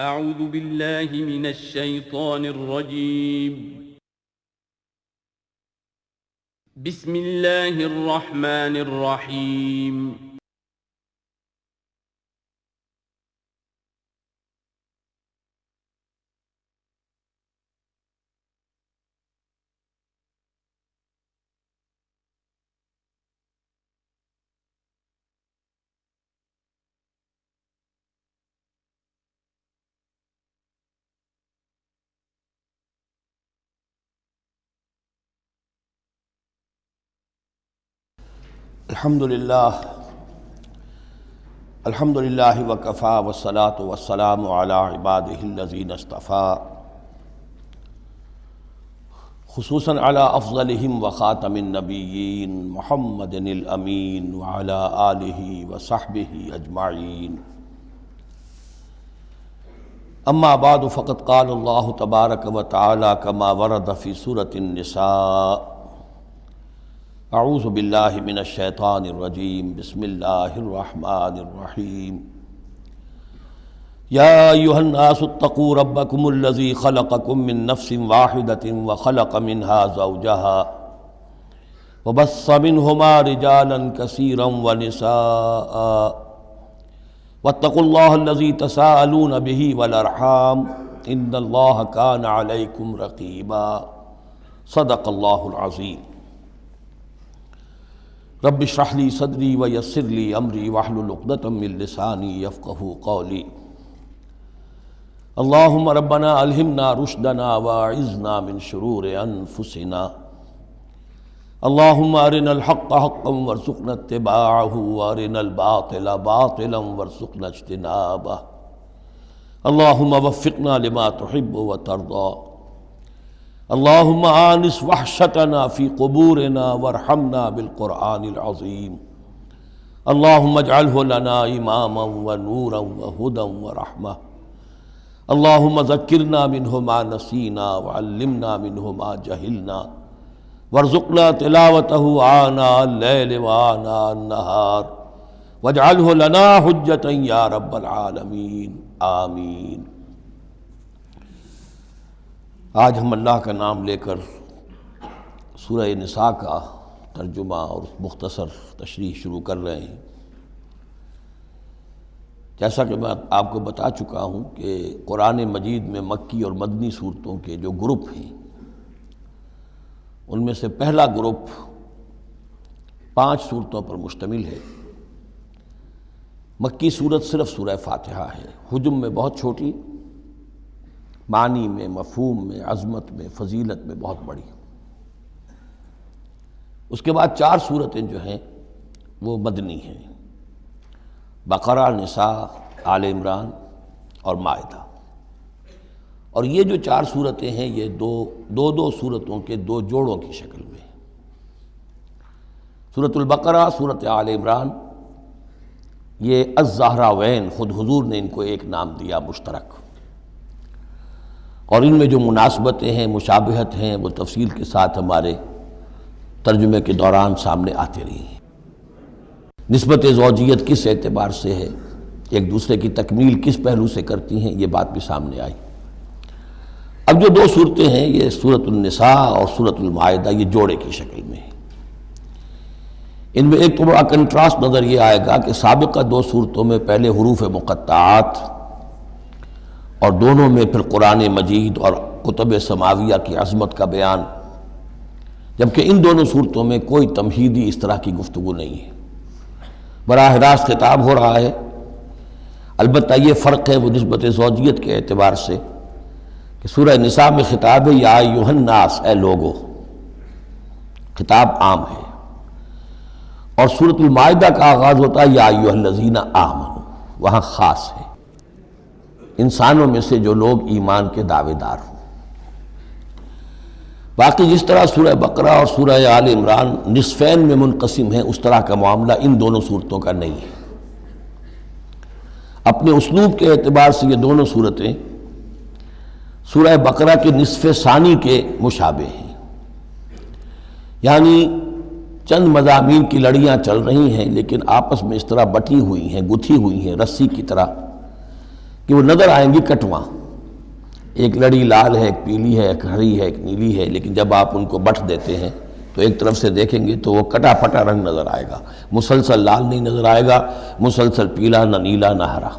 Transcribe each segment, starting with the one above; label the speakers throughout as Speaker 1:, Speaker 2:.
Speaker 1: اعوذ باللہ من الشیطان الرجیم بسم اللہ الرحمن الرحیم
Speaker 2: الحمدللہ وکفا والصلاة والسلام علی عبادہ الذین اصطفیٰ خصوصاً علی افضلہم وخاتم النبیین محمد الامین وعلی آلہ وصحبہ اجمعین اما بعد فقد قال اللہ تبارک وتعالی کما ورد فی سورۃ النساء اعوذ باللہ من الشیطان الرجیم بسم اللہ الرحمن الرحیم یا ایہا الناس اتقوا ربکم الذی خلقکم من نفس واحدۃ وخلق منها زوجها وبث منہما رجالا کثیرا ونساء واتقوا اللہ الذی تساءلون بہ والارحام ان اللہ کان علیکم رقیبا صدق اللہ العظیم رب اشرح لی صدری ویسر لی امری واحلل عقدۃ من لسانی یفقہوا قولی اللہم ربنا الہمنا رشدنا واعذنا من شرور انفسنا اللہم ارنا الحق حقا وارزقنا اتباعہ وارنا الباطل باطلا وارزقنا اجتنابہ اللہم وفقنا لما تحب وترضى اللہم آنس وحشتنا فی قبورنا وارحمنا بالقرآن العظیم اللہم اجعلہ لنا اماما ونورا وہدا ورحمہ اللہم ذکرنا منہ ما نسینا وعلمنا منہ ما جہلنا وارزقنا تلاوتہ آناء اللیل وآناء النہار واجعلہ لنا حجتا یا رب العالمین آمین۔ آج ہم اللہ کا نام لے کر سورہ نساء کا ترجمہ اور مختصر تشریح شروع کر رہے ہیں۔ جیسا کہ میں آپ کو بتا چکا ہوں کہ قرآن مجید میں مکی اور مدنی صورتوں کے جو گروپ ہیں ان میں سے پہلا گروپ 5 صورتوں پر مشتمل ہے۔ مکی صورت صرف سورہ فاتحہ ہے، حجم میں بہت چھوٹی، معنی میں، مفہوم میں، عظمت میں، فضیلت میں بہت بڑی۔ اس کے بعد 4 صورتیں جو ہیں وہ مدنی ہیں، بقرہ، نساء، آل عمران اور مائدہ۔ اور یہ جو 4 صورتیں ہیں یہ دو صورتوں کے 2 جوڑوں کی شکل میں۔ سورۃ البقرہ، سورۃ آل عمران، یہ الزہراوین، خود حضور نے ان کو ایک نام دیا مشترک، اور ان میں جو مناسبتیں ہیں، مشابہت ہیں، وہ تفصیل کے ساتھ ہمارے ترجمے کے دوران سامنے آتے رہی ہیں۔ نسبت زوجیت کس اعتبار سے ہے، ایک دوسرے کی تکمیل کس پہلو سے کرتی ہیں، یہ بات بھی سامنے آئی۔ اب جو 2 صورتیں ہیں یہ سورۃ النساء اور سورۃ المائدہ، یہ جوڑے کی شکل میں ہیں۔ ان میں ایک تو بڑا کنٹراسٹ نظر یہ آئے گا کہ سابقہ 2 صورتوں میں پہلے حروف مقطعات اور دونوں میں پھر قرآن مجید اور کتب سماویہ کی عظمت کا بیان، جبکہ ان دونوں صورتوں میں کوئی تمہیدی اس طرح کی گفتگو نہیں ہے، براہ راست خطاب ہو رہا ہے۔ البتہ یہ فرق ہے وہ نسبت زوجیت کے اعتبار سے کہ سورہ نساء میں خطاب ہے یا ایھا الناس، اے لوگو، خطاب عام ہے، اور سورۃ المائدہ کا آغاز ہوتا ہے یا ایھا الذین آمنوا، وہاں خاص ہے، انسانوں میں سے جو لوگ ایمان کے دعوے دار ہوں۔ باقی جس طرح سورہ بقرہ اور سورہ آل عمران نصفین میں منقسم ہیں، اس طرح کا معاملہ ان دونوں صورتوں کا نہیں ہے۔ اپنے اسلوب کے اعتبار سے یہ دونوں صورتیں سورہ بقرہ کے نصف ثانی کے مشابہ ہیں، یعنی چند مضامین کی لڑیاں چل رہی ہیں لیکن آپس میں اس طرح بٹی ہوئی ہیں، گتھی ہوئی ہیں رسی کی طرح، کہ وہ نظر آئیں گی کٹواں، ایک لڑی لال ہے، ایک پیلی ہے، ایک ہری ہے، ایک نیلی ہے، لیکن جب آپ ان کو بٹھ دیتے ہیں تو ایک طرف سے دیکھیں گے تو وہ کٹا پھٹا رنگ نظر آئے گا، مسلسل لال نہیں نظر آئے گا، مسلسل پیلا، نہ نیلا نہ ہرا۔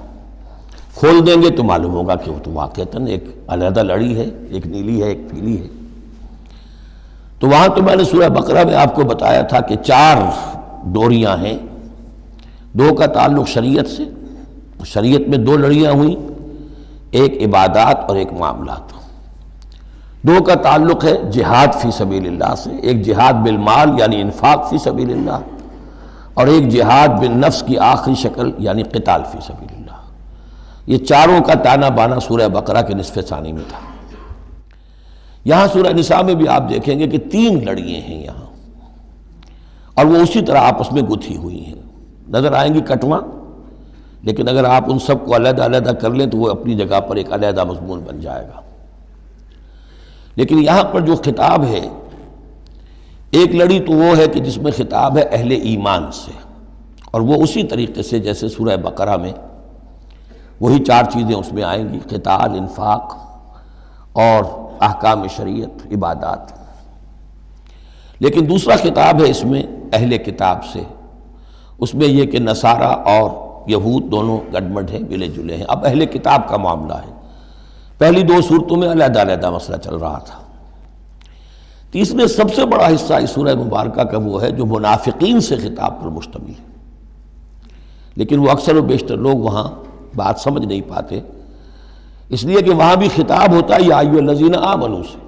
Speaker 2: کھول دیں گے تو معلوم ہوگا کہ وہ تو واقعتاً ایک علیحدہ لڑی ہے، ایک نیلی ہے، ایک پیلی ہے۔ تو وہاں تو میں نے سورہ بقرہ میں آپ کو بتایا تھا کہ 4 ڈوریاں ہیں، 2 کا تعلق شریعت سے، شریعت میں 2 لڑیاں ہوئیں، ایک عبادات اور ایک معاملات۔ 2 کا تعلق ہے جہاد فی سبیل اللہ سے، ایک جہاد بالمال یعنی انفاق فی سبیل اللہ، اور ایک جہاد بالنفس کی آخری شکل یعنی قتال فی سبیل اللہ۔ یہ چاروں کا تانا بانا سورہ بقرہ کے نصف ثانی میں تھا۔ یہاں سورہ نساء میں بھی آپ دیکھیں گے کہ 3 لڑیاں ہیں یہاں، اور وہ اسی طرح آپس میں گتھی ہوئی ہیں، نظر آئیں گی کٹواں، لیکن اگر آپ ان سب کو علیحدہ علیحدہ کر لیں تو وہ اپنی جگہ پر ایک علیحدہ مضمون بن جائے گا۔ لیکن یہاں پر جو خطاب ہے، ایک لڑی تو وہ ہے کہ جس میں خطاب ہے اہل ایمان سے، اور وہ اسی طریقے سے جیسے سورہ بقرہ میں وہی 4 چیزیں اس میں آئیں گی، قتال، انفاق اور احکام شریعت، عبادات۔ لیکن دوسرا خطاب ہے اس میں اہل کتاب سے، اس میں یہ کہ نصارہ اور یہود دونوں گڈمڈ ہیں، ملے جلے ہیں۔ اب اہل کتاب کا معاملہ ہے، پہلی 2 صورتوں میں علیحدہ علیحدہ مسئلہ چل رہا تھا۔ تیسرے سب سے بڑا حصہ اس سورہ مبارکہ کا وہ ہے جو منافقین سے خطاب پر مشتمل ہے، لیکن وہ اکثر و بیشتر لوگ وہاں بات سمجھ نہیں پاتے، اس لیے کہ وہاں بھی خطاب ہوتا ہے یا ایھا الذین آمنوا سے۔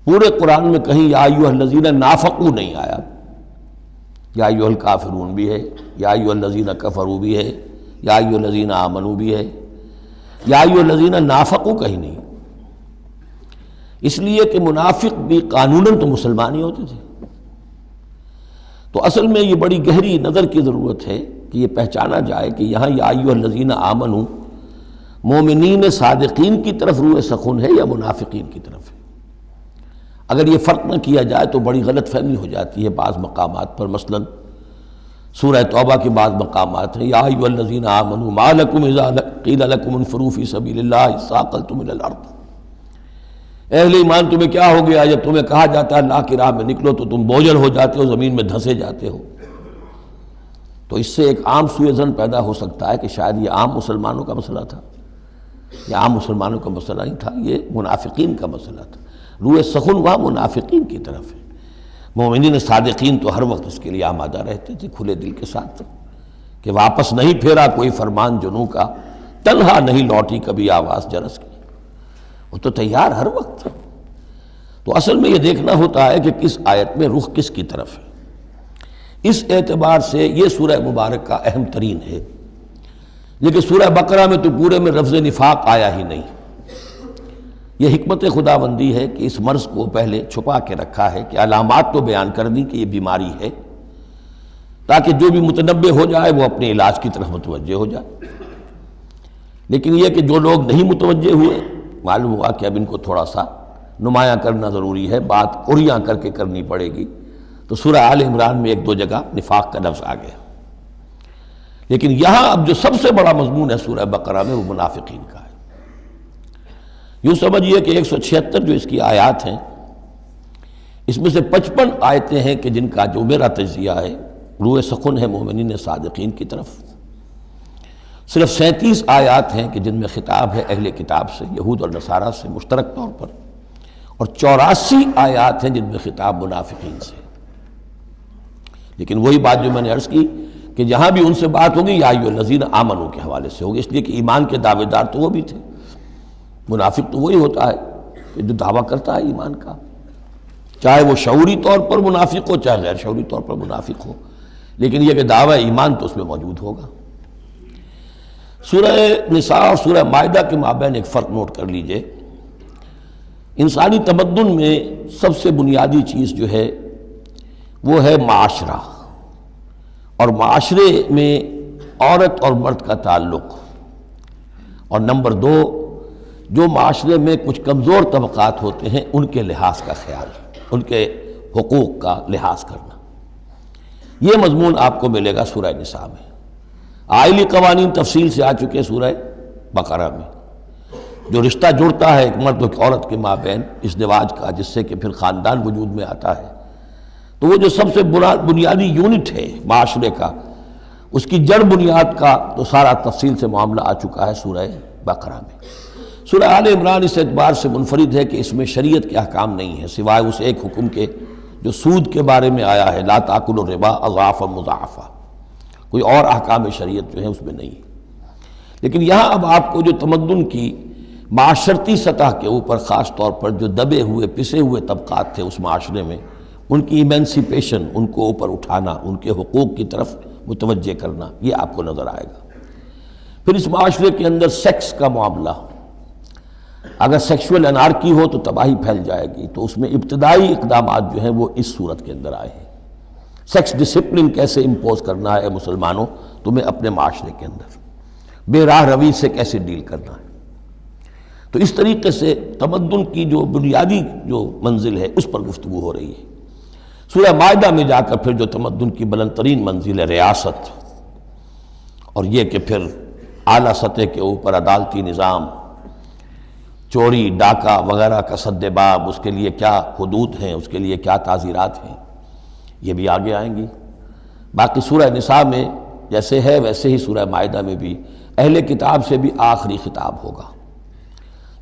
Speaker 2: پورے قرآن میں کہیں یا ایھا الذین نافقوا نہیں آیا، یا ایھا الکافرون بھی ہے، یا ایھا الذین کفروا بھی ہے، یا ایھا الذین آمنوا بھی ہے، یا ایھا الذین نافقوا کہیں نہیں، اس لیے کہ منافق بھی قانوناً تو مسلمان ہی ہوتے تھے۔ تو اصل میں یہ بڑی گہری نظر کی ضرورت ہے کہ یہ پہچانا جائے کہ یہاں یا ایھا الذین آمنوا مومنین صادقین کی طرف روح سخن ہے یا منافقین کی طرف ہے۔ اگر یہ فرق نہ کیا جائے تو بڑی غلط فہمی ہو جاتی ہے بعض مقامات پر، مثلا سورہ توبہ کے بعض مقامات ہیں، یا ایھا الذین آمنوا ما لکم اذا قیل لکم انفروا فی سبیل اللہ اثاقلتم الی الارض۔ اہل ایمان تمہیں کیا ہو گیا جب تمہیں کہا جاتا ہے اللہ کی راہ میں نکلو تو تم بوجھل ہو جاتے ہو، زمین میں دھنسے جاتے ہو۔ تو اس سے ایک عام سوء ظن پیدا ہو سکتا ہے کہ شاید یہ عام مسلمانوں کا مسئلہ تھا۔ یہ عام مسلمانوں کا مسئلہ نہیں تھا، یہ منافقین کا مسئلہ تھا۔ روح سخن وہاں منافقین کی طرف ہے، مومنین صادقین تو ہر وقت اس کے لیے آمادہ رہتے تھے کھلے دل کے ساتھ، کہ واپس نہیں پھیرا کوئی فرمان جنوں کا، تنہا نہیں لوٹی کبھی آواز جرس کی، وہ تو تیار ہر وقت۔ تو اصل میں یہ دیکھنا ہوتا ہے کہ کس آیت میں رخ کس کی طرف ہے۔ اس اعتبار سے یہ سورہ مبارک کا اہم ترین ہے، لیکن سورہ بقرہ میں تو پورے میں لفظ نفاق آیا ہی نہیں۔ یہ حکمت خداوندی ہے کہ اس مرض کو پہلے چھپا کے رکھا ہے، کہ علامات تو بیان کر دی کہ یہ بیماری ہے، تاکہ جو بھی متنبہ ہو جائے وہ اپنے علاج کی طرف متوجہ ہو جائے۔ لیکن یہ کہ جو لوگ نہیں متوجہ ہوئے، معلوم ہوا کہ اب ان کو تھوڑا سا نمایاں کرنا ضروری ہے، بات اڑیاں کر کے کرنی پڑے گی۔ تو سورہ آل عمران میں 1-2 جگہ نفاق کا لفظ آ گیا، لیکن یہاں اب جو سب سے بڑا مضمون ہے سورہ بقرہ میں وہ منافقین کا ہے۔ یوں سمجھیے کہ 176 جو اس کی آیات ہیں، اس میں سے 55 آیتیں ہیں کہ جن کا جو میرا تجزیہ ہے روح سخن ہے مومنین صادقین کی طرف، صرف 37 آیات ہیں کہ جن میں خطاب ہے اہل کتاب سے، یہود اور نصارہ سے مشترک طور پر، اور 84 آیات ہیں جن میں خطاب منافقین سے۔ لیکن وہی بات جو میں نے عرض کی کہ جہاں بھی ان سے بات ہوگی یا ایھا الذین آمنوا کے حوالے سے ہوگی، اس لیے کہ ایمان کے دعوے دار تو وہ بھی تھے۔ منافق تو وہی ہوتا ہے کہ جو دعویٰ کرتا ہے ایمان کا، چاہے وہ شعوری طور پر منافق ہو چاہے غیر شعوری طور پر منافق ہو، لیکن یہ کہ دعویٰ ایمان تو اس میں موجود ہوگا۔ سورہ نساء اور سورہ مائدہ کے مابین ایک فرق نوٹ کر لیجئے۔ انسانی تمدن میں سب سے بنیادی چیز جو ہے وہ ہے معاشرہ، اور معاشرے میں عورت اور مرد کا تعلق، اور نمبر 2 جو معاشرے میں کچھ کمزور طبقات ہوتے ہیں ان کے لحاظ کا خیال، ان کے حقوق کا لحاظ کرنا۔ یہ مضمون آپ کو ملے گا سورہ نساء میں۔ آئلی قوانین تفصیل سے آ چکے سورہ بقرہ میں، جو رشتہ جڑتا ہے ایک مرد و ایک عورت کے مابین ازدواج کا، جس سے کہ پھر خاندان وجود میں آتا ہے، تو وہ جو سب سے بنیادی یونٹ ہے معاشرے کا، اس کی جڑ بنیاد کا تو سارا تفصیل سے معاملہ آ چکا ہے سورہ بقرہ میں۔ سورہ آل عمران اس اعتبار سے منفرد ہے کہ اس میں شریعت کے احکام نہیں ہیں سوائے اس ایک حکم کے جو سود کے بارے میں آیا ہے، لا تاکلوا الربا اضعافا مضاعفا، کوئی اور احکام شریعت جو ہے اس میں نہیں۔ لیکن یہاں اب آپ کو جو تمدن کی معاشرتی سطح کے اوپر خاص طور پر جو دبے ہوئے پسے ہوئے طبقات تھے اس معاشرے میں، ان کی ایمینسیپیشن، ان کو اوپر اٹھانا، ان کے حقوق کی طرف متوجہ کرنا، یہ آپ کو نظر آئے گا۔ پھر اس معاشرے کے اندر سیکس کا معاملہ، اگر سیکشول انارکی ہو تو تباہی پھیل جائے گی، تو اس میں ابتدائی اقدامات جو ہیں وہ اس صورت کے اندر آئے ہیں۔ سیکس ڈسپلن کیسے امپوز کرنا ہے مسلمانوں تمہیں اپنے معاشرے کے اندر، بے راہ روی سے کیسے ڈیل کرنا ہے۔ تو اس طریقے سے تمدن کی جو بنیادی جو منزل ہے اس پر گفتگو ہو رہی ہے۔ سورہ مائدہ میں جا کر پھر جو تمدن کی بلند ترین منزل ہے ریاست، اور یہ کہ پھر اعلیٰ سطح کے اوپر عدالتی نظام، چوری ڈاکہ وغیرہ کا سد باب، اس کے لیے کیا حدود ہیں، اس کے لیے کیا تعزیرات ہیں، یہ بھی آگے آئیں گی۔ باقی سورہ نساء میں جیسے ہے ویسے ہی سورہ مائدہ میں بھی اہل کتاب سے بھی آخری خطاب ہوگا۔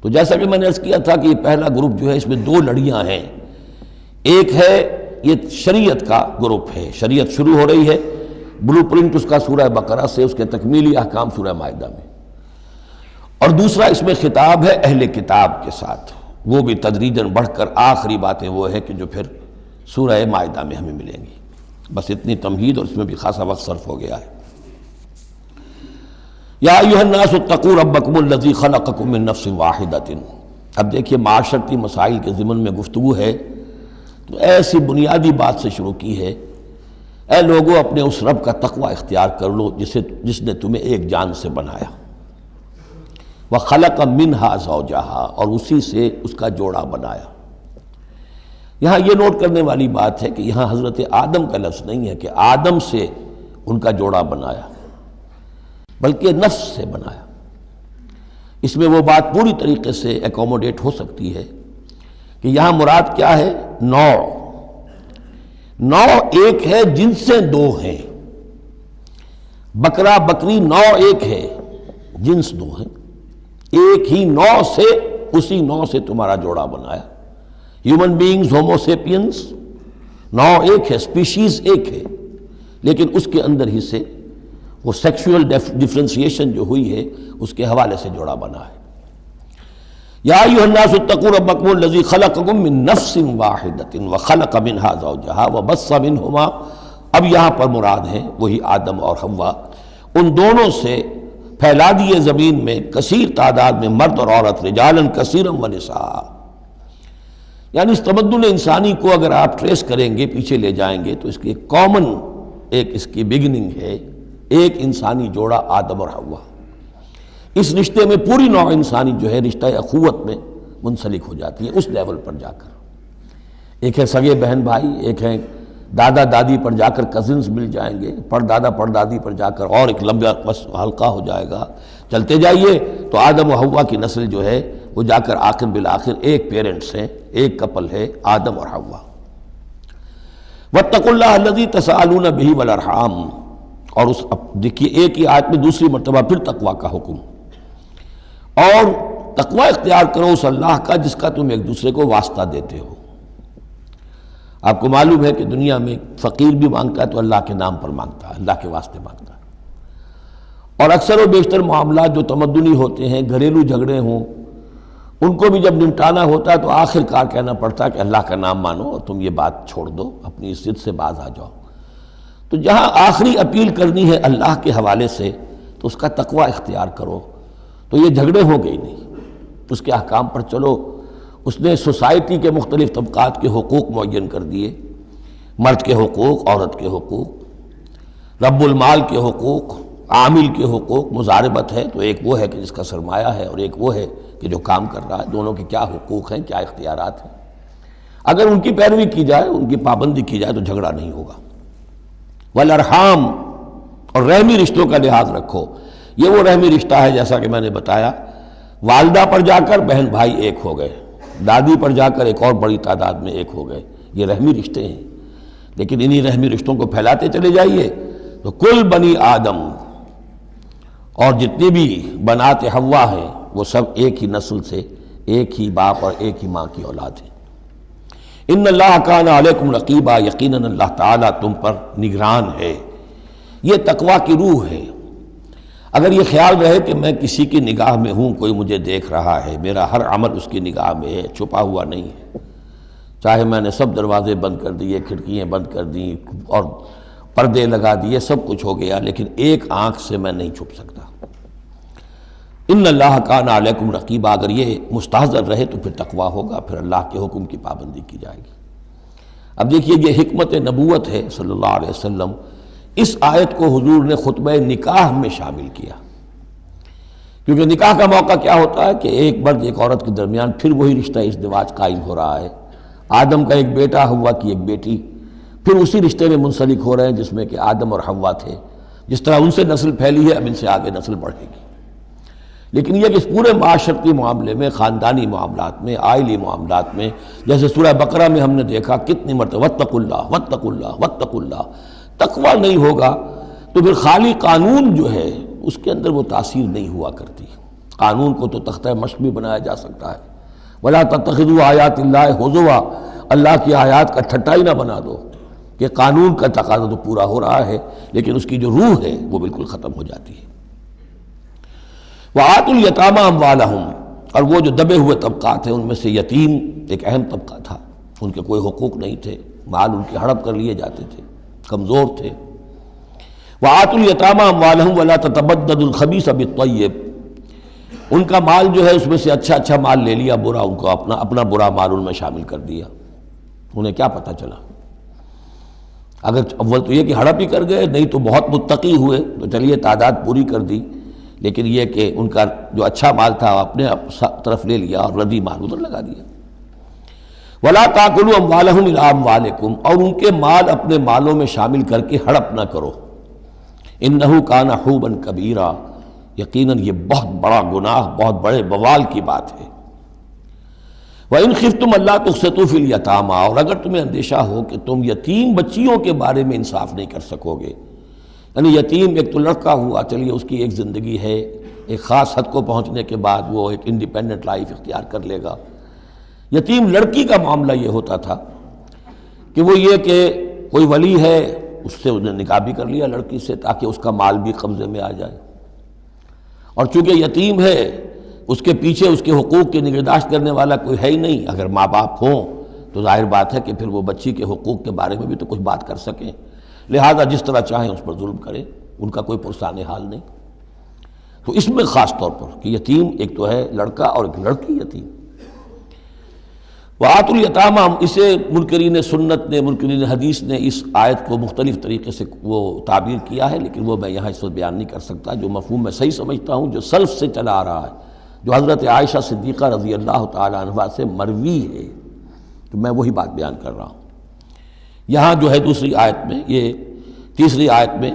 Speaker 2: تو جیسا کہ میں نے عرض کیا تھا کہ یہ پہلا گروپ جو ہے اس میں دو لڑیاں ہیں، ایک ہے یہ شریعت کا گروپ ہے، شریعت شروع ہو رہی ہے، بلو پرنٹ اس کا سورہ بقرہ سے، اس کے تکمیلی احکام سورہ مائدہ میں، اور دوسرا اس میں خطاب ہے اہل کتاب کے ساتھ، وہ بھی تدریجاً بڑھ کر آخری باتیں وہ ہے کہ جو پھر سورہ مائدہ میں ہمیں ملیں گی۔ بس اتنی تمہید، اور اس میں بھی خاصا وقت صرف ہو گیا ہے۔ یا ایھا الناس اتقوا ربکم الذی خلقکم من نفس واحدۃ۔ اب دیکھیے معاشرتی مسائل کے ضمن میں گفتگو ہے تو ایسی بنیادی بات سے شروع کی ہے، اے لوگو اپنے اس رب کا تقوی اختیار کر لو جس نے تمہیں ایک جان سے بنایا، وَخَلَقَ مِنْهَا زَوْجَهَا، اور اسی سے اس کا جوڑا بنایا۔ یہاں یہ نوٹ کرنے والی بات ہے کہ یہاں حضرت آدم کا لفظ نہیں ہے کہ آدم سے ان کا جوڑا بنایا، بلکہ نفس سے بنایا۔ اس میں وہ بات پوری طریقے سے ایکوموڈیٹ ہو سکتی ہے کہ یہاں مراد کیا ہے، نوع ایک ہے، جنسیں دو ہیں، بکرا بکری نوع ایک ہے، جنس دو ہیں، ایک ہی نوع سے، اسی نوع سے تمہارا جوڑا بنایا۔ ہیومن بینگز ہومو سیپینز نوع ایک ہے، اسپیشیز ایک ہے، لیکن اس کے اندر ہی سے وہ سیکشول ڈفرینسیشن جو ہوئی ہے اس کے حوالے سے جوڑا بنا ہے۔ یا ایھا الناس اتقوا ربکم الذی خلقکم من نفس واحدۃ وخلق منها زوجها وبث منہما، اب یہاں پر مراد ہیں وہی آدم اور حوا، ان دونوں سے پھیلا دیے زمین میں کثیر تعداد میں مرد اور عورت، رجالا کثیرا ونساء۔ یعنی اس تمدن انسانی کو اگر آپ ٹریس کریں گے، پیچھے لے جائیں گے، تو اس کی ایک کامن اس کی بگننگ ہے، ایک انسانی جوڑا آدم اور حوا۔ اس رشتے میں پوری نوع انسانی جو ہے رشتہ اخوت میں منسلک ہو جاتی ہے، اس لیول پر جا کر۔ ایک ہے سگے بہن بھائی، ایک ہے دادا دادی پر جا کر کزنز مل جائیں گے، پردادا پردادی پر جا کر اور ایک لمبا حلقہ ہو جائے گا، چلتے جائیے تو آدم و حوا کی نسل جو ہے وہ جا کر آخر بالآخر ایک پیرنٹس ہیں، ایک کپل ہے، آدم اور حوا۔ واتقوا اللہ الذی تساءلون بہ والارحام، اور اس دیکھیے ایک ہی آیت میں دوسری مرتبہ پھر تقوی کا حکم، اور تقوی اختیار کرو اس اللہ کا جس کا تم ایک دوسرے کو واسطہ دیتے ہو۔ آپ کو معلوم ہے کہ دنیا میں فقیر بھی مانگتا ہے تو اللہ کے نام پر مانگتا ہے، اللہ کے واسطے مانگتا ہے، اور اکثر و بیشتر معاملات جو تمدنی ہوتے ہیں، گھریلو جھگڑے ہوں، ان کو بھی جب نمٹانا ہوتا ہے تو آخر کار کہنا پڑتا ہے کہ اللہ کا نام مانو اور تم یہ بات چھوڑ دو، اپنی عزت سے باز آ جاؤ۔ تو جہاں آخری اپیل کرنی ہے اللہ کے حوالے سے تو اس کا تقوی اختیار کرو، تو یہ جھگڑے ہو گئی نہیں، اس کے احکام پر چلو۔ اس نے سوسائٹی کے مختلف طبقات کے حقوق معین کر دیے، مرد کے حقوق، عورت کے حقوق، رب المال کے حقوق، عامل کے حقوق، مضاربت ہے تو ایک وہ ہے کہ جس کا سرمایہ ہے، اور ایک وہ ہے کہ جو کام کر رہا ہے، دونوں کے کیا حقوق ہیں، کیا اختیارات ہیں۔ اگر ان کی پیروی کی جائے، ان کی پابندی کی جائے تو جھگڑا نہیں ہوگا۔ والارحام، اور رحمی رشتوں کا لحاظ رکھو۔ یہ وہ رحمی رشتہ ہے جیسا کہ میں نے بتایا، والدہ پر جا کر بہن بھائی ایک ہو گئے، دادی پر جا کر ایک اور بڑی تعداد میں ایک ہو گئے، یہ رحمی رشتے ہیں۔ لیکن انہی رحمی رشتوں کو پھیلاتے چلے جائیے تو کل بنی آدم، اور جتنی بھی بنات حوا ہیں وہ سب ایک ہی نسل سے، ایک ہی باپ اور ایک ہی ماں کی اولاد ہیں۔ ان اللہ کان علیکم رقیبا، یقیناً اللہ تعالیٰ تم پر نگران ہے۔ یہ تقویٰ کی روح ہے۔ اگر یہ خیال رہے کہ میں کسی کی نگاہ میں ہوں، کوئی مجھے دیکھ رہا ہے، میرا ہر عمل اس کی نگاہ میں ہے، چھپا ہوا نہیں ہے، چاہے میں نے سب دروازے بند کر دیے، کھڑکیاں بند کر دیں اور پردے لگا دیے، سب کچھ ہو گیا، لیکن ایک آنکھ سے میں نہیں چھپ سکتا۔ ان اللہ کان علیکم رقیبا، اگر یہ مستحضر رہے تو پھر تقویٰ ہوگا، پھر اللہ کے حکم کی پابندی کی جائے گی۔ اب دیکھیے یہ حکمت نبوت ہے صلی اللہ علیہ وسلم۔ اس آیت کو حضور نے خطبہ نکاح میں شامل کیا، کیونکہ نکاح کا موقع کیا ہوتا ہے کہ ایک مرد ایک عورت کے درمیان پھر وہی رشتہ ازدواج قائم ہو رہا ہے، آدم کا ایک بیٹا، حوا کی ایک بیٹی، پھر اسی رشتے میں منسلک ہو رہے ہیں جس میں کہ آدم اور حوا تھے۔ جس طرح ان سے نسل پھیلی ہے، اب ان سے آگے نسل بڑھے گی۔ لیکن یہ کہ اس پورے معاشرتی معاملے میں، خاندانی معاملات میں، عائلی معاملات میں، جیسے سورہ بقرہ میں ہم نے دیکھا کتنی مرتبہ واتقوا اللہ واتقوا اللہ واتقوا اللہ، تقویٰ نہیں ہوگا تو پھر خالی قانون جو ہے اس کے اندر وہ تاثیر نہیں ہوا کرتی۔ قانون کو تو تختہ مشق بھی بنایا جا سکتا ہے، وَلَا تَتَّخِذُوا آیَاتِ اللَّهِ هُزُوًا، اللہ کی آیات کا ٹھٹا ہی نہ بنا دو، کہ قانون کا تقاضا تو پورا ہو رہا ہے لیکن اس کی جو روح ہے وہ بالکل ختم ہو جاتی ہے۔ وَآتُوا الْيَتَامَىٰ أَمْوَالَهُمْ، اور وہ جو دبے ہوئے طبقات ہیں ان میں سے یتیم ایک اہم طبقہ تھا، ان کے کوئی حقوق نہیں تھے، مال ان کے ہڑپ کر لیے جاتے تھے، کمزور تھے۔ وَآتُوا الْيَتَامَىٰ أَمْوَالَهُمْ وَلَا تَتَبَدَّلُوا الْخَبِيثَ بِالطَّيِّبِ، ان کا مال جو ہے اس میں سے اچھا اچھا مال لے لیا، برا ان کو اپنا برا مال ان میں شامل کر دیا۔ انہیں کیا پتہ چلا؟ اگر اول تو یہ کہ ہڑپ ہی کر گئے، نہیں تو بہت متقی ہوئے تو چلیے تعداد پوری کر دی، لیکن یہ کہ ان کا جو اچھا مال تھا اپنے طرف لے لیا اور ردی مال ادھر لگا دیا۔ وَلَا تَأْكُلُوا أَمْوَالَهُمْ إِلَىٰ أَمْوَالِكُمْ، اور ان کے مال اپنے مالوں میں شامل کر کے ہڑپ نہ کرو۔ إِنَّهُ كَانَ حُوبًا كَبِيرًا، یقیناً یہ بہت بڑا گناہ، بہت بڑے بوال کی بات ہے۔ وَإِنْ خِفْتُمْ أَلَّا تُقْسِطُوا فِي الْيَتَامَىٰ، اور اگر تمہیں اندیشہ ہو کہ تم یتیم بچیوں کے بارے میں انصاف نہیں کر سکو گے، یعنی یتیم ایک تو لڑکا ہوا، چلیے اس کی ایک زندگی ہے، ایک خاص حد کو پہنچنے کے بعد وہ ایک انڈیپینڈنٹ لائف اختیار کر لے گا۔ یتیم لڑکی کا معاملہ یہ ہوتا تھا کہ وہ یہ کہ کوئی ولی ہے، اس سے انہیں نکاح بھی کر لیا لڑکی سے تاکہ اس کا مال بھی قبضے میں آ جائے، اور چونکہ یتیم ہے اس کے پیچھے اس کے حقوق کی نگہداشت کرنے والا کوئی ہے ہی نہیں۔ اگر ماں باپ ہوں تو ظاہر بات ہے کہ پھر وہ بچی کے حقوق کے بارے میں بھی تو کچھ بات کر سکیں، لہذا جس طرح چاہیں اس پر ظلم کریں، ان کا کوئی پرسان حال نہیں۔ تو اس میں خاص طور پر کہ یتیم ایک تو ہے لڑکا اور ایک لڑکی یتیم۔ وَآتُوا الْيَتَامَىٰ، اسے منکرین سنت نے، منکرین حدیث نے اس آیت کو مختلف طریقے سے وہ تعبیر کیا ہے، لیکن وہ میں یہاں اس وقت بیان نہیں کر سکتا۔ جو مفہوم میں صحیح سمجھتا ہوں، جو سلف سے چلا آ رہا ہے، جو حضرت عائشہ صدیقہ رضی اللہ تعالی عنہا سے مروی ہے، تو میں وہی بات بیان کر رہا ہوں۔ یہاں جو ہے دوسری آیت میں، یہ تیسری آیت میں،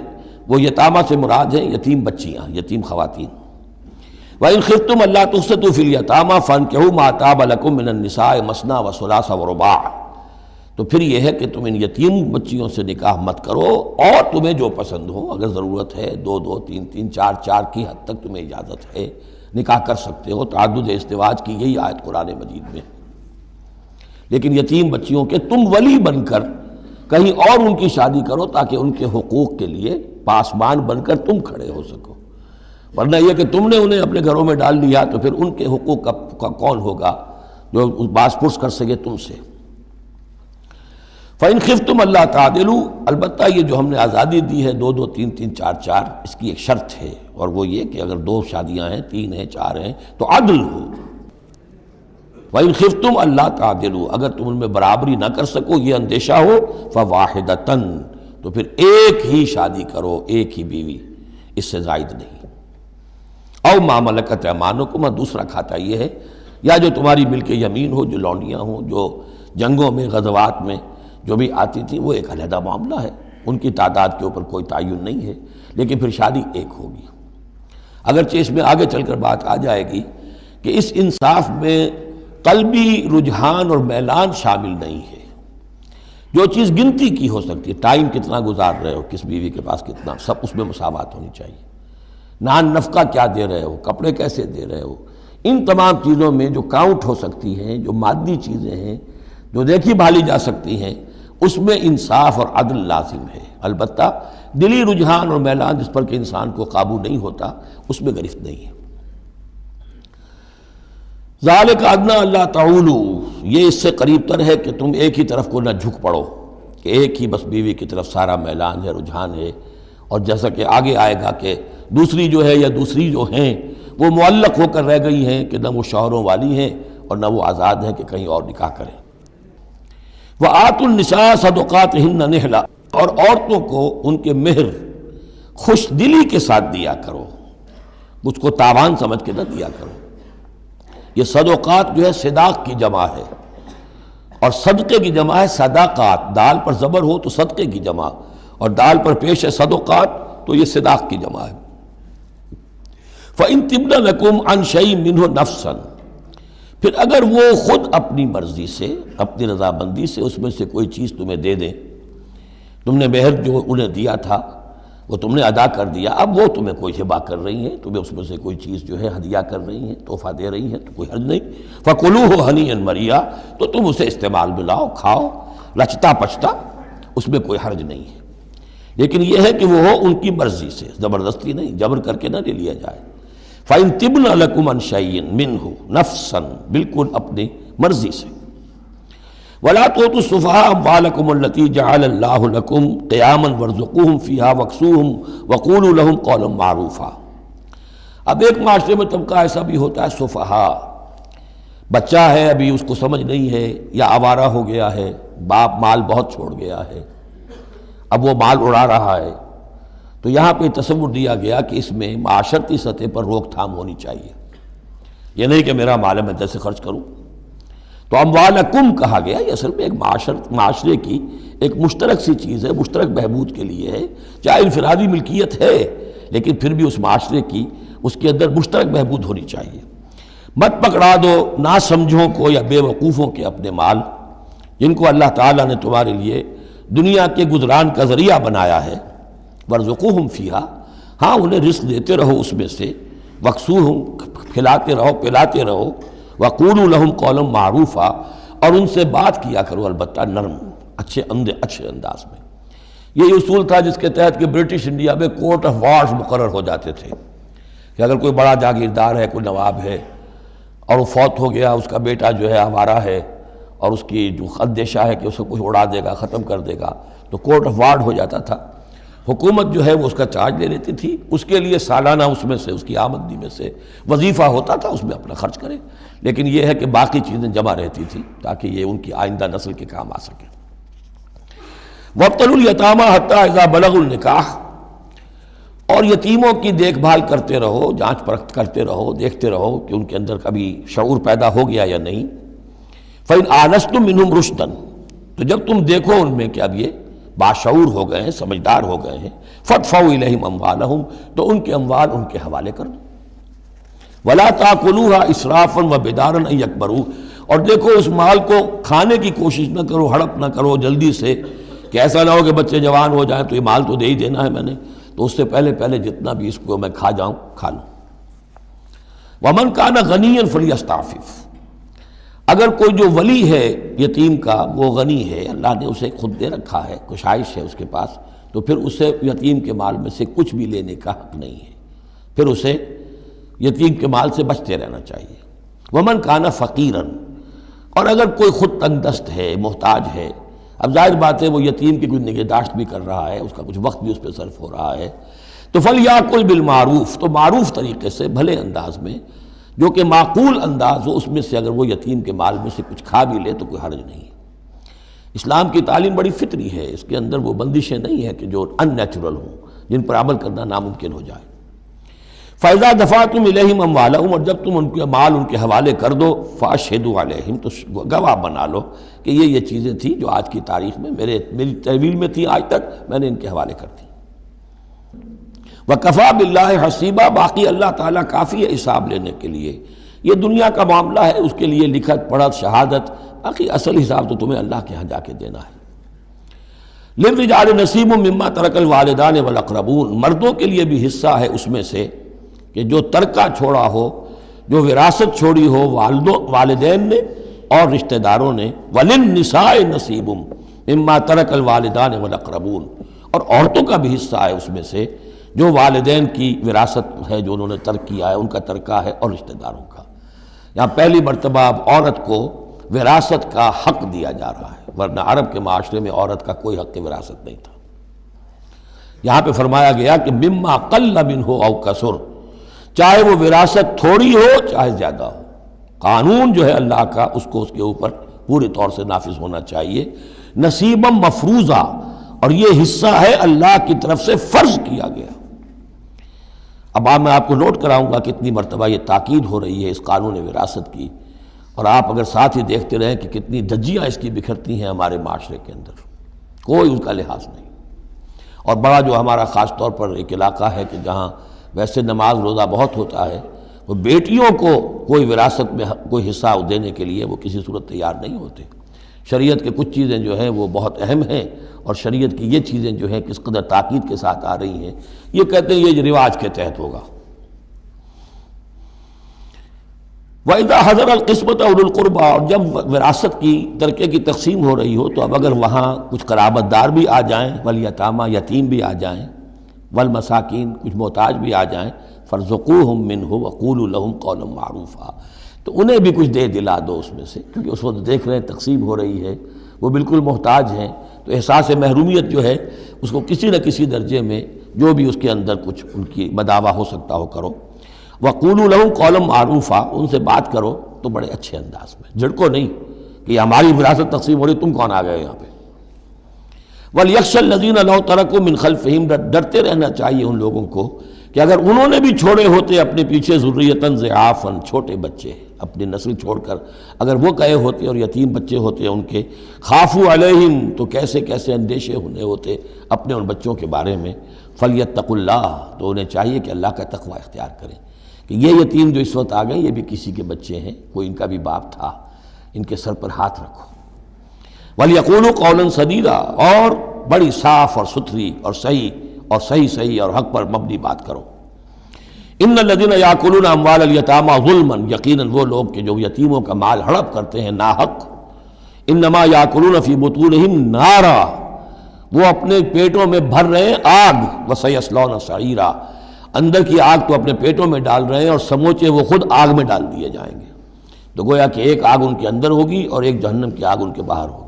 Speaker 2: وہ یتامہ سے مراد ہیں یتیم بچیاں، یتیم خواتین۔ وَإِنْ خِفْتُمْ أَلَّا تُقْسِطُوا فِي الْيَتَامَىٰ فَانكِحُوا مَا طَابَ لَكُم مِّنَ النِّسَاءِ مَثْنَىٰ وَثُلَاثَ وَرُبَاعَ، تو پھر یہ ہے کہ تم ان یتیم بچیوں سے نکاح مت کرو، اور تمہیں جو پسند ہو، اگر ضرورت ہے دو دو تین تین چار چار کی حد تک تمہیں اجازت ہے، نکاح کر سکتے ہو۔ تعدد ازدواج کی یہی آیت قرآن مجید میں۔ لیکن یتیم بچیوں کے تم ولی بن کر کہیں اور ان کی شادی کرو تاکہ ان کے حقوق کے لیے پاسبان بن کر تم کھڑے ہو سکو، ورنہ یہ کہ تم نے انہیں اپنے گھروں میں ڈال دیا تو پھر ان کے حقوق کا کون ہوگا جو باز پرس کر سکے تم سے۔ فَإِنْ خِفْتُمْ أَلَّا تَعْدِلُوا، البتہ یہ جو ہم نے آزادی دی ہے دو دو تین تین چار چار، اس کی ایک شرط ہے، اور وہ یہ کہ اگر دو شادیاں ہیں، تین ہیں، چار ہیں، تو عدل ہو۔ وَإِنْ خِفْتُمْ أَلَّا تَعْدِلُوا، اگر تم ان میں برابری نہ کر سکو، یہ اندیشہ ہو، فَوَاحِدَةً، تو پھر ایک ہی شادی کرو، ایک ہی بیوی، اس سے زائد نہیں۔ او ما ملکت ایمانکم، اور دوسرا کھاتا یہ ہے، یا جو تمہاری ملک یمین ہو، جو لونڈیاں ہوں، جو جنگوں میں غزوات میں جو بھی آتی تھیں، وہ ایک علیحدہ معاملہ ہے، ان کی تعداد کے اوپر کوئی تعین نہیں ہے، لیکن پھر شادی ایک ہوگی۔ اگرچہ اس میں آگے چل کر بات آ جائے گی کہ اس انصاف میں قلبی رجحان اور میلان شامل نہیں ہے۔ جو چیز گنتی کی ہو سکتی ہے، ٹائم کتنا گزار رہے ہو، کس بیوی کے پاس کتنا، سب اس میں مساوات ہونی چاہیے۔ نان نفقہ کیا دے رہے ہو، کپڑے کیسے دے رہے ہو، ان تمام چیزوں میں جو کاؤنٹ ہو سکتی ہیں، جو مادی چیزیں ہیں، جو دیکھی بھالی جا سکتی ہیں، اس میں انصاف اور عدل لازم ہے۔ البتہ دلی رجحان اور میلان جس پر کہ انسان کو قابو نہیں ہوتا، اس میں گرفت نہیں ہے۔ ذالک ادنیٰ اللہ تعولوا، یہ اس سے قریب تر ہے کہ تم ایک ہی طرف کو نہ جھک پڑو، کہ ایک ہی بس بیوی کی طرف سارا میلان ہے، رجحان ہے۔ اور جیسا کہ آگے آئے گا کہ دوسری جو ہے یا دوسری جو ہیں وہ معلق ہو کر رہ گئی ہیں کہ نہ وہ شوہروں والی ہیں اور نہ وہ آزاد ہیں کہ کہیں اور نکاح کریں۔ وَآتُوا النِّسَاءَ صَدُقَاتِهِنَّ نِحْلًا، اور عورتوں کو ان کے مہر خوش دلی کے ساتھ دیا کرو، مجھ کو تاوان سمجھ کے نہ دیا کرو۔ یہ صدقات جو ہے صداق کی جمع ہے، اور صدقے کی جمع ہے صداقات۔ دال پر زبر ہو تو صدقے کی جمع، اور دال پر پیش ہے صدقات تو یہ صداق کی جمع ہے۔ فَإِن تِبْنَ لَكُمْ عَنْ شَيْءٍ مِّنْهُ نَفْسًا، پھر اگر وہ خود اپنی مرضی سے، اپنی رضامندی سے اس میں سے کوئی چیز تمہیں دے دیں، تم نے مہر جو انہیں دیا تھا وہ تم نے ادا کر دیا، اب وہ تمہیں کوئی ہبہ کر رہی ہیں، تمہیں اس میں سے کوئی چیز جو ہے ہدیہ کر رہی ہیں، تحفہ دے رہی ہیں، تو کوئی حرج نہیں۔ فَكُلُوهُ هَنِيًّا مَرِيًّا، تو تم اسے استعمال میں لاؤ، کھاؤ لچتا پچتا، اس میں کوئی حرج نہیں ہے۔ لیکن یہ ہے کہ وہ ہو ان کی مرضی سے، زبردستی نہیں، جبر کر کے نہ لے لیا جائے۔ فَإِن تِبْنَ لَكُمْ عَنْ شَيْءٍ مِّنْهُ نَفْسًا، بالکل اپنی مرضی سے۔ وَلَا تُؤْتُوا السُّفَهَاءَ أَمْوَالَكُمُ الَّتِي جَعَلَ اللَّهُ لَكُمْ قِيَامًا وَارْزُقُوهُمْ فِيهَا وَاكْسُوهُمْ وَقُولُوا لَهُمْ قَوْلًا مَّعْرُوفًا۔ اب ایک معاشرے میں طبقہ ایسا بھی ہوتا ہے سفہاء، بچہ ہے ابھی اس کو سمجھ نہیں ہے یا آوارہ ہو گیا ہے، باپ مال بہت چھوڑ گیا ہے، اب وہ مال اڑا رہا ہے، تو یہاں پہ تصور دیا گیا کہ اس میں معاشرتی سطح پر روک تھام ہونی چاہیے۔ یہ نہیں کہ میرا مال ہے میں جیسے خرچ کروں۔ تو اموالکم کہا گیا، یہ اصل میں ایک معاشرے کی ایک مشترک سی چیز ہے، مشترک بہبود کے لیے ہے، چاہے انفرادی ملکیت ہے لیکن پھر بھی اس معاشرے کی اس کے اندر مشترک بہبود ہونی چاہیے۔ مت پکڑا دو ناسمجھوں کو یا بے وقوفوں کے اپنے مال، جن کو اللہ تعالیٰ نے تمہارے لیے دنیا کے گزران کا ذریعہ بنایا ہے۔ وَارْزُقُوهُمْ فِيهَا، ہاں انہیں رزق دیتے رہو اس میں سے، وَاكْسُوهُمْ کھلاتے رہو پلاتے رہو، وَقُولُوا لَهُمْ قَوْلًا مَّعْرُوفًا، اور ان سے بات کیا کرو البتہ نرم اچھے انداز میں۔ یہی اصول تھا جس کے تحت کہ برٹش انڈیا میں کورٹ آف وارز مقرر ہو جاتے تھے، کہ اگر کوئی بڑا جاگیردار ہے، کوئی نواب ہے اور وہ فوت ہو گیا، اس کا بیٹا جو ہے آوارہ ہے اور اس کی جو اندیشہ ہے کہ اسے کوئی اڑا دے گا، ختم کر دے گا، تو کورٹ آف وارز ہو جاتا تھا۔ حکومت جو ہے وہ اس کا چارج لے لیتی تھی، اس کے لیے سالانہ اس میں سے، اس کی آمدنی میں سے وظیفہ ہوتا تھا، اس میں اپنا خرچ کرے، لیکن یہ ہے کہ باقی چیزیں جمع رہتی تھی تاکہ یہ ان کی آئندہ نسل کے کام آ سکے۔ وَابْتَلُوا الْيَتَامَىٰ حَتَّىٰ إِذَا بَلَغُوا النِّكَاحَ، اور یتیموں کی دیکھ بھال کرتے رہو، جانچ پرکھ کرتے رہو، دیکھتے رہو کہ ان کے اندر کبھی شعور پیدا ہو گیا یا نہیں۔ فَإِنْ آنَسْتُم مِّنْهُمْ رُشْدًا، تو جب تم دیکھو ان میں کہ اب یہ باشعور ہو گئے ہیں، سمجھدار ہو گئے ہیں، فَادْفَعُوا إِلَيْهِمْ أَمْوَالَهُمْ، تو ان کے اموال ان کے حوالے کر دو۔ وَلَا تَأْكُلُوهَا إِسْرَافًا وَبِدَارًا أَن يَكْبَرُوا، اور دیکھو اس مال کو کھانے کی کوشش نہ کرو، ہڑپ نہ کرو جلدی سے، کہ ایسا نہ ہو کہ بچے جوان ہو جائیں تو یہ مال تو دے ہی دینا ہے میں نے، تو اس سے پہلے جتنا بھی اس کو میں کھا جاؤں کھا لوں۔ وَمَنْ كَانَ غَنِيًّا فَلْيَسْتَعْفِفْ، اگر کوئی جو ولی ہے یتیم کا وہ غنی ہے، اللہ نے اسے خود دے رکھا ہے، کشائش ہے اس کے پاس، تو پھر اسے یتیم کے مال میں سے کچھ بھی لینے کا حق نہیں ہے، پھر اسے یتیم کے مال سے بچتے رہنا چاہیے۔ وَمَنْ كَانَ فَقِيرًا، اور اگر کوئی خود تنگ دست ہے، محتاج ہے، اب ظاہر بات ہے وہ یتیم کی کوئی نگہداشت بھی کر رہا ہے، اس کا کچھ وقت بھی اس پہ صرف ہو رہا ہے، تو فَلْيَأْكُلْ بِالْمَعْرُوفِ، تو معروف طریقے سے بھلے انداز میں، جو کہ معقول انداز ہو، اس میں سے اگر وہ یتیم کے مال میں سے کچھ کھا بھی لے تو کوئی حرج نہیں ہے۔ اسلام کی تعلیم بڑی فطری ہے، اس کے اندر وہ بندشیں نہیں ہیں کہ جو ان نیچرل ہوں، جن پر عمل کرنا ناممکن ہو جائے۔ فَإِذَا دَفَعْتُمْ إِلَيْهِمْ أَمْوَالَهُمْ، اور جب تم ان کے مال ان کے حوالے کر دو، فَأَشْهِدُوا عَلَيْهِمْ، تو گواہ بنا لو کہ یہ چیزیں تھیں جو آج کی تاریخ میں میری تحویل میں تھی، آج تک میں نے ان کے حوالے کر دی۔ وَكَفَى بِاللَّهِ حَسِيبًا، باقی اللہ تعالیٰ کافی ہے حساب لینے کے لیے. یہ دنیا کا معاملہ ہے، اس کے لیے لکھت پڑھت شہادت، باقی اصل حساب تو تمہیں اللہ کے ہاں جا کے دینا ہے. لِلرِّجَالِ نَصِيبٌ مِّمَّا تَرَكَ الْوَالِدَانِ وَالْأَقْرَبُونَ، مردوں کے لیے بھی حصہ ہے اس میں سے کہ جو ترکہ چھوڑا ہو، جو وراثت چھوڑی ہو والدین نے اور رشتہ داروں نے. وَلِلنِّسَاءِ نَصِيبٌ مِّمَّا تَرَكَ الْوَالِدَانِ وَالْأَقْرَبُونَ، اور عورتوں کا بھی حصہ ہے اس میں سے جو والدین کی وراثت ہے، جو انہوں نے ترک کیا ہے، ان کا ترکہ ہے، اور رشتہ داروں کا. یہاں پہلی مرتبہ اب عورت کو وراثت کا حق دیا جا رہا ہے، ورنہ عرب کے معاشرے میں عورت کا کوئی حق وراثت نہیں تھا. یہاں پہ فرمایا گیا کہ مما قل منہ او کثر، چاہے وہ وراثت تھوڑی ہو چاہے زیادہ ہو، قانون جو ہے اللہ کا اس کو اس کے اوپر پوری طور سے نافذ ہونا چاہیے. نصیبا مفروضہ، اور یہ حصہ ہے اللہ کی طرف سے فرض کیا گیا. اب میں آپ کو نوٹ کراؤں گا کتنی مرتبہ یہ تاکید ہو رہی ہے اس قانون وراثت کی، اور آپ اگر ساتھ ہی دیکھتے رہیں کہ کتنی دھجیاں اس کی بکھرتی ہیں ہمارے معاشرے کے اندر، کوئی اس کا لحاظ نہیں. اور بڑا جو ہمارا خاص طور پر ایک علاقہ ہے کہ جہاں ویسے نماز روزہ بہت ہوتا ہے، وہ بیٹیوں کو کوئی وراثت میں کوئی حصہ دینے کے لیے وہ کسی صورت تیار نہیں ہوتے. شریعت کے کچھ چیزیں جو ہیں وہ بہت اہم ہیں، اور شریعت کی یہ چیزیں جو ہیں کس قدر تاکید کے ساتھ آ رہی ہیں، یہ کہتے ہیں یہ رواج کے تحت ہوگا. وَإِذَا حَضَرَ الْقِسْمَةَ أُولُو الْقُرْبَى، اور جب وراثت کی ترکے کی تقسیم ہو رہی ہو تو اب اگر وہاں کچھ قرابت دار بھی آ جائیں، والیتامى، یتیم بھی آ جائیں، والمساکین، کچھ محتاج بھی آ جائیں، فارزقوہم منہ وقولوا لہم قولا معروفا، تو انہیں بھی کچھ دے دلا دو اس میں سے، کیونکہ اس وقت دیکھ رہے ہیں تقسیم ہو رہی ہے، وہ بالکل محتاج ہیں، تو احساس محرومیت جو ہے اس کو کسی نہ کسی درجے میں جو بھی اس کے اندر کچھ ان کی مداوع ہو سکتا ہو کرو. وَقُولُوا لَهُمْ قَوْلًا مَعْرُوفًا، ان سے بات کرو تو بڑے اچھے انداز میں، جھڑکو نہیں کہ یہ ہماری وراثت تقسیم ہو رہی، تم کون آ گئے یہاں پہ. وَلْيَخْشَ الَّذِينَ لَوْ تَرَكُوا مِنْ خَلْفِهِمْ، ڈرتے رہنا چاہیے ان لوگوں کو کہ اگر انہوں نے بھی چھوڑے ہوتے اپنے پیچھے ذُرِّيَّةً ضِعَافًا، چھوٹے بچے، اپنی نسل چھوڑ کر اگر وہ گئے ہوتے اور یتیم بچے ہوتے ان کے، خافوا علیہم، تو کیسے کیسے اندیشے ہونے ہوتے اپنے ان بچوں کے بارے میں. فلیتقوا اللہ، تو انہیں چاہیے کہ اللہ کا تقوی اختیار کریں کہ یہ یتیم جو اس وقت آ گئے یہ بھی کسی کے بچے ہیں، کوئی ان کا بھی باپ تھا، ان کے سر پر ہاتھ رکھو. ولیقولوا قولا سدیدا، اور بڑی صاف اور ستھری اور صحیح اور حق پر مبنی بات کرو. ان الذین یاکلون اموال الیتامی ظلما، یقیناً وہ لوگ کہ جو یتیموں کا مال ہڑپ کرتے ہیں ناحق، انما یاکلون فی بطونہم نارا، وہ اپنے پیٹوں میں بھر رہے ہیں آگ. وسیصلون سعیرا، اندر کی آگ تو اپنے پیٹوں میں ڈال رہے ہیں اور سموچے وہ خود آگ میں ڈال دیے جائیں گے. تو گویا کہ ایک آگ ان کے اندر ہوگی اور ایک جہنم کی آگ ان کے باہر ہوگی.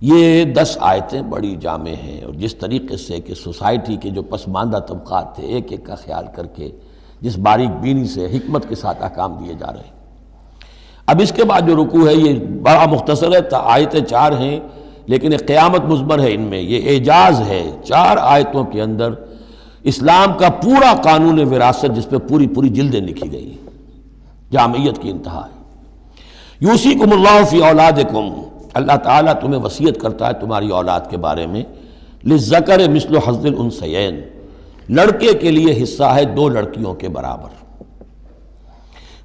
Speaker 2: یہ 10 آیتیں بڑی جامع ہیں، اور جس طریقے سے کہ سوسائٹی کے جو پسماندہ طبقات تھے ایک ایک کا خیال کر کے جس باریک بینی سے حکمت کے ساتھ احکام دیے جا رہے ہیں. اب اس کے بعد جو رکوع ہے یہ بڑا مختصر ہے، آیتیں 4 ہیں لیکن ایک قیامت مضمر ہے ان میں، یہ اعجاز ہے. 4 آیتوں کے اندر اسلام کا پورا قانون وراثت جس پہ پوری جلدیں لکھی گئی ہیں، جامعیت کی انتہا ہے. یوصیکم اللہ فی اولادکم، اللہ تعالیٰ تمہیں وصیت کرتا ہے تمہاری اولاد کے بارے میں. للذکر مثل حظ الانثیین، لڑکے کے لیے حصہ ہے 2 لڑکیوں کے برابر.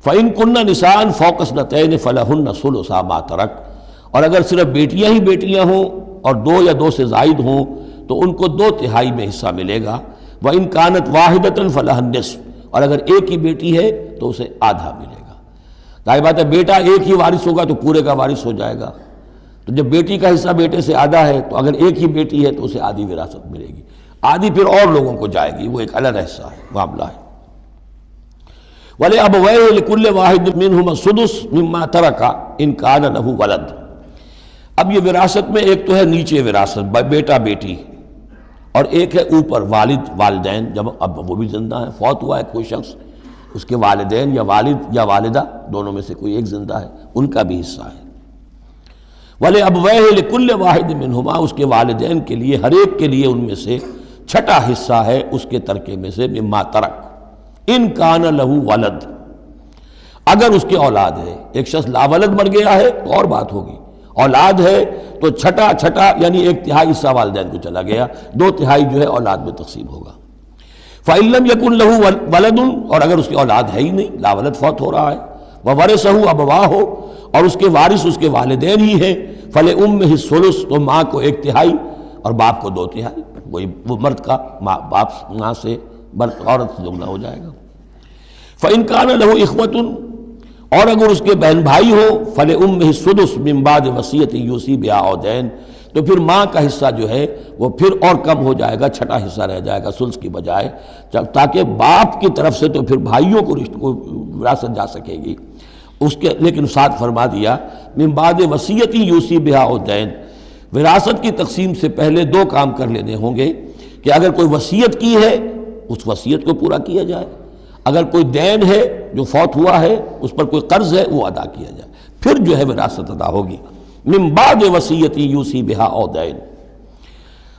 Speaker 2: فإن كن نساء فوق اثنتین فلہن ثلث ما ترک، اور اگر صرف بیٹیاں ہی بیٹیاں ہوں اور 2 یا 2 سے زائد ہوں تو ان کو 2/3 میں حصہ ملے گا. وإن كانت واحدة فلها النصف، اور اگر ایک ہی بیٹی ہے تو اسے آدھا ملے گا. ظاہر بات ہے بیٹا ایک ہی وارث ہوگا تو پورے کا وارث ہو جائے گا، تو جب بیٹی کا حصہ بیٹے سے آدھا ہے تو اگر ایک ہی بیٹی ہے تو اسے آدھی وراثت ملے گی، آدھی پھر اور لوگوں کو جائے گی، وہ ایک الگ حصہ ہے، معاملہ ہے. وَلِأَبَوَيْهِ لِكُلِّ وَاحِدٍ مِّنْهُمَا السُّدُسُ مِمَّا تَرَكَ إِنْ كَانَ لَهُ وَلَدٌ. اب یہ وراثت میں ایک تو ہے نیچے وراثت بیٹا بیٹی، اور ایک ہے اوپر والد والدین، جب اب وہ بھی زندہ ہیں، فوت ہوا ہے کوئی شخص، اس کے والدین یا والد یا والدہ دونوں میں سے کوئی ایک زندہ ہے، ان کا بھی حصہ ہے. وَلِأَبْوَيْهِ لِكُلِّ وَاحِدٍ مِّنْهُمَا، اس کے والدین کے لیے ہر ایک کے لیے ان میں سے چھٹا حصہ ہے اس کے ترکے میں سے، مما ترک ان کان لہو ولد، اگر اس کے اولاد ہے. ایک شخص لاولد مر گیا ہے تو اور بات ہوگی، اولاد ہے تو چھٹا یعنی 1/3 حصہ والدین کو چلا گیا، 2/3 جو ہے اولاد میں تقسیم ہوگا۔ فَإِن لَّمْ يَكُن لَّهُ وَلَدٌ، اور اگر اس کی اولاد ہے ہی نہیں، لا ولد، فوت ہو رہا ہے، وَوَرِثَهُ أَبَوَاهُ، اور اس کے وارث اس کے والدین ہی ہیں، فَلِأُمِّهِ الثُّلُثُ، تو ماں کو 1/3 اور باپ کو 2/3، وہ مرد کا باپ ماں سے عورت سے دگنا ہو جائے گا۔ فَإِن كَانَ لَهُ إِخْوَةٌ، اور اگر اس کے بہن بھائی ہو، فَلِأُمِّهِ السُّدُسُ مِن بَعْدِ وَصِيَّةٍ يُوصِي بِهَا أَوْ دَيْنٍ، تو پھر ماں کا حصہ جو ہے وہ پھر اور کم ہو جائے گا، چھٹا حصہ رہ جائے گا سلس کی بجائے، تاکہ باپ کی طرف سے تو پھر بھائیوں کو وراثت جا سکے گی اس کے، لیکن ساتھ فرما دیا من بعد وصیت یوصی بہا او دین، وراثت کی تقسیم سے پہلے 2 کام کر لینے ہوں گے کہ اگر کوئی وصیت کی ہے اس وصیت کو پورا کیا جائے، اگر کوئی دین ہے جو فوت ہوا ہے اس پر کوئی قرض ہے وہ ادا کیا جائے، پھر جو ہے وراثت ادا ہوگی۔ من بعد وصیت یوصی بہا او دین،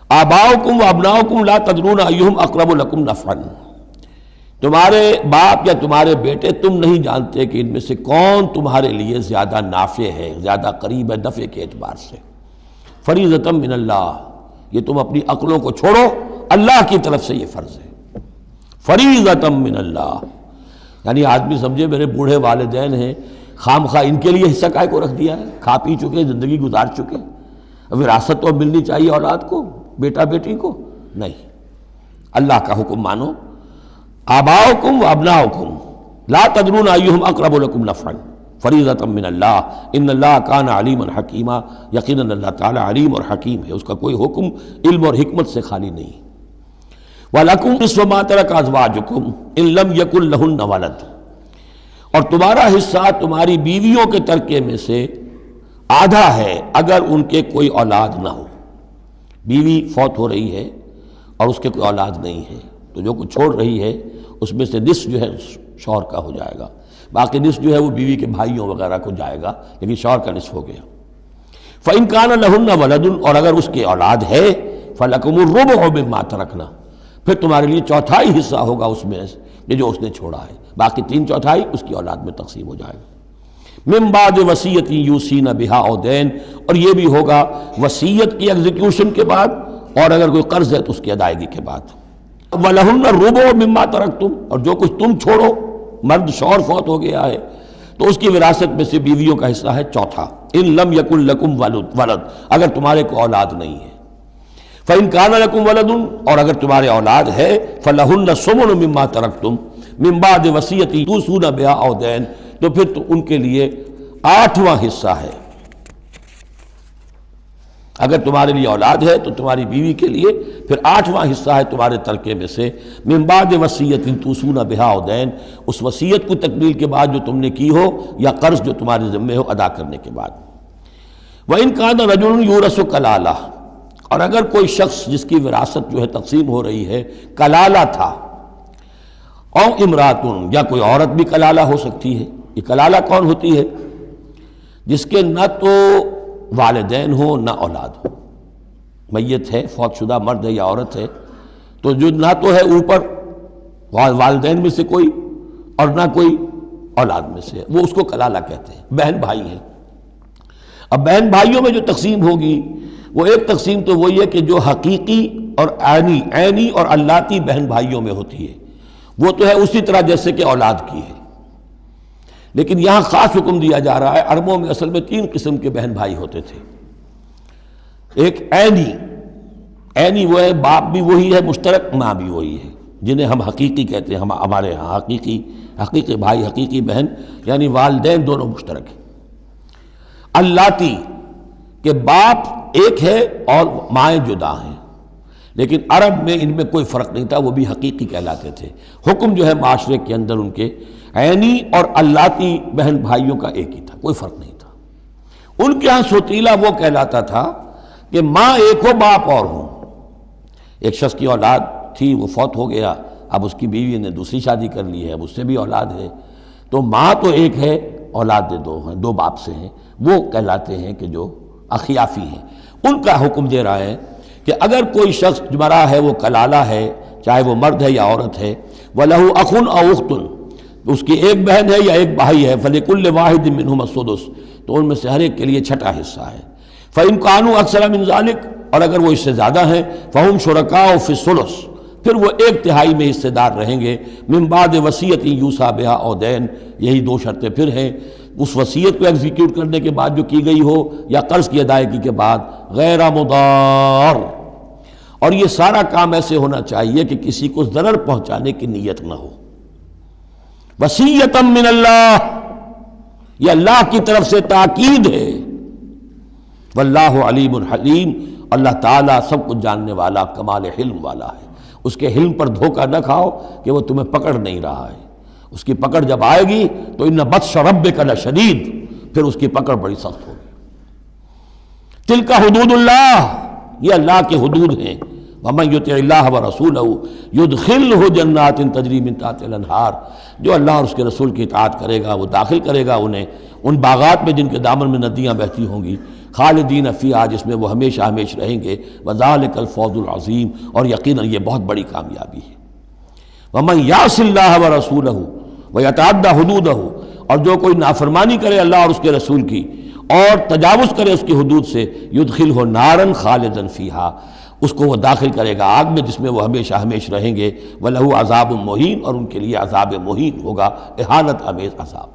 Speaker 2: آباؤکم و ابناؤکم لا تدرون ایہم اقرب لکم نفعا، تمہارے باپ یا تمہارے بیٹے تم نہیں جانتے کہ ان میں سے کون تمہارے لیے زیادہ نافع ہے، زیادہ قریب ہے نفع کے اعتبار سے۔ فریضۃ من اللہ، یہ تم اپنی عقلوں کو چھوڑو، اللہ کی طرف سے یہ فرض ہے، فریضۃ من اللہ، یعنی آدمی سمجھے میرے بوڑھے والدین ہیں، خام خواہ ان کے لیے حصہ کائے کو رکھ دیا ہے، کھا پی چکے، زندگی گزار چکے، وراثت تو ملنی چاہیے اولاد کو، بیٹا بیٹی کو، نہیں، اللہ کا حکم مانو۔ آباؤکم و ابناؤکم لا تدرون ایہم اقرب لکم نفعا فریضۃ من اللہ ان اللہ کان علیما حکیما، یقیناً اللہ تعالیٰ علیم اور حکیم ہے، اس کا کوئی حکم علم اور حکمت سے خالی نہیں۔ وَلَكُمْ نِصْفُ مَا تَرَكَ أَزْوَاجُكُمْ إِن لَّمْ يَكُن لَّهُنَّ وَلَدٌ، اور تمہارا حصہ تمہاری بیویوں کے ترکے میں سے آدھا ہے اگر ان کے کوئی اولاد نہ ہو، بیوی فوت ہو رہی ہے اور اس کے کوئی اولاد نہیں ہے تو جو کچھ چھوڑ رہی ہے اس میں سے نصف جو ہے شوہر کا ہو جائے گا، باقی نصف جو ہے وہ بیوی کے بھائیوں وغیرہ کو جائے گا، لیکن شوہر کا نصف ہو گیا۔ فَإِن كَانَ لَهُنَّ وَلَدٌ، اور اگر اس کی اولاد ہے، فَلَكُمُ الرُّبُعُ مِمَّا تَرَكْنَا، پھر تمہارے لیے 1/4 حصہ ہوگا اس میں یہ جو اس نے چھوڑا ہے، باقی 3/4 اس کی اولاد میں تقسیم ہو جائے گا۔ من بعد وصیت یوصین بہا او دین، اور یہ بھی ہوگا وصیت کی ایگزیکیوشن کے بعد، اور اگر کوئی قرض ہے تو اس کی ادائیگی کے بعد۔ وَلَهُنَّ الرُّبُعُ مِمَّا تَرَكْتُمْ، اور جو کچھ تم چھوڑو، مرد شوہر فوت ہو گیا ہے تو اس کی وراثت میں سے بیویوں کا حصہ ہے 1/4، ان لم یکن لکم ولد، اگر تمہارے کو اولاد نہیں ہے۔ فَإِن كَانَ لَكُمْ وَلَدٌ، اور اگر تمہارے اولاد ہے، فَلَهُنَّ الثُّمُنُ مِمَّا تَرَكْتُمْ مِن بَعْدِ وَصِيَّةٍ تُوصُونَ بِهَا أَوْ دَيْنٍ، تو پھر تو ان کے لیے 8واں حصہ ہے، اگر تمہارے لیے اولاد ہے تو تمہاری بیوی کے لیے پھر 8واں حصہ ہے تمہارے ترکے میں سے، من بعد وصیت توصون بہا او دین، اس وصیت کو تکمیل کے بعد جو تم نے کی ہو یا قرض جو تمہارے ذمے ہو ادا کرنے کے بعد۔ وَإِن كَانَ رَجُلٌ يُورَثُ كَلَالَةً، اور اگر کوئی شخص جس کی وراثت جو ہے تقسیم ہو رہی ہے کلالہ تھا، او امراتن، یا کوئی عورت بھی کلالہ ہو سکتی ہے۔ یہ کلالہ کون ہوتی ہے؟ جس کے نہ تو والدین ہو نہ اولاد ہو، میت ہے، فوت شدہ مرد ہے یا عورت ہے، تو جو نہ تو ہے اوپر والدین میں سے کوئی اور نہ کوئی اولاد میں سے، وہ اس کو کلالہ کہتے ہیں۔ بہن بھائی ہیں، اب بہن بھائیوں میں جو تقسیم ہوگی وہ ایک تقسیم تو وہی ہے کہ جو حقیقی اور عینی اور اللاتی بہن بھائیوں میں ہوتی ہے، وہ تو ہے اسی طرح جیسے کہ اولاد کی ہے، لیکن یہاں خاص حکم دیا جا رہا ہے۔ عربوں میں اصل میں 3 قسم کے بہن بھائی ہوتے تھے، ایک عینی وہ ہے باپ بھی وہی ہے مشترک، ماں بھی وہی ہے، جنہیں ہم حقیقی کہتے ہیں، ہمارے ہاں حقیقی بھائی حقیقی بہن یعنی والدین دونوں مشترک ہیں۔ اللاتی کہ باپ ایک ہے اور مائیں جدا ہیں، لیکن عرب میں ان میں کوئی فرق نہیں تھا، وہ بھی حقیقی کہلاتے تھے۔ حکم جو ہے معاشرے کے اندر ان کے عینی اور اللاتی بہن بھائیوں کا ایک ہی تھا، کوئی فرق نہیں تھا۔ ان کے ہاں سوتیلا وہ کہلاتا تھا کہ ماں ایک ہو باپ اور ہوں۔ ایک شخص کی اولاد تھی، وہ فوت ہو گیا، اب اس کی بیوی نے دوسری شادی کر لی ہے، اب اس سے بھی اولاد ہے، تو ماں تو ایک ہے، اولاد 2 ہیں، 2 باپ سے ہیں، وہ کہلاتے ہیں کہ جو اخیافی ہیں۔ ان کا حکم دے رہا ہے کہ اگر کوئی شخص مرا ہے وہ کلالہ ہے، چاہے وہ مرد ہے یا عورت ہے، وَلَهُ أَخٌ أَوْ أُخْتٌ، اس کی ایک بہن ہے یا ایک بھائی ہے، فَلِكُلِّ وَاحِدٍ مِّنْهُمَا السُّدُسُ، تو ان میں سے ہر ایک کے لیے چھٹا حصہ ہے۔ فَإِنْ كَانُوا أَكْثَرَ مِنْ ذَلِكَ، اور اگر وہ اس سے زیادہ ہیں، فَهُمْ شُرَكَاءُ فِي الثُّلُثِ، پھر وہ ایک تہائی میں حصے دار رہیں گے، من بعد وصیت یوصی بہا او دین، یہی دو شرطیں پھر ہیں، اس وصیت کو ایگزیکیوٹ کرنے کے بعد جو کی گئی ہو یا قرض کی ادائیگی کے بعد، غیر مضار، اور یہ سارا کام ایسے ہونا چاہیے کہ کسی کو ضرر پہنچانے کی نیت نہ ہو۔ وصیۃ من اللہ، یہ اللہ کی طرف سے تاکید ہے۔ واللہ علیم حلیم، اللہ تعالیٰ سب کچھ جاننے والا، کمال حلم والا ہے۔ اس کے حلم پر دھوکہ نہ کھاؤ کہ وہ تمہیں پکڑ نہیں رہا ہے، اس کی پکڑ جب آئے گی تو ان بطش ربک لشدید، پھر اس کی پکڑ بڑی سخت ہوگی۔ تلک حدود اللہ، یہ اللہ کے حدود ہیں۔ ومن یطع اللہ ورسولہ یدخلہ جنات تجری من تحتہا الانہار، جو اللہ اور اس کے رسول کی اطاعت کرے گا وہ داخل کرے گا انہیں ان باغات میں جن کے دامن میں ندیاں بہتی ہوں گی، خالدین فیہا، جس میں وہ ہمیشہ ہمیشہ رہیں گے، وذالک الفوز العظیم، اور یقیناً یہ بہت بڑی کامیابی ہے۔ ومن یعص اللہ ورسولہ ویتعدی حدودہ، اور جو کوئی نافرمانی کرے اللہ اور اس کے رسول کی اور تجاوز کرے اس کی حدود سے، یدخلہ نارا خالدا فیہا، اس کو وہ داخل کرے گا آگ میں جس میں وہ ہمیشہ ہمیشہ رہیں گے، وَلَهُ عذاب مہین، اور ان کے لیے عذاب مہین ہوگا، اہانت آمیز عذاب۔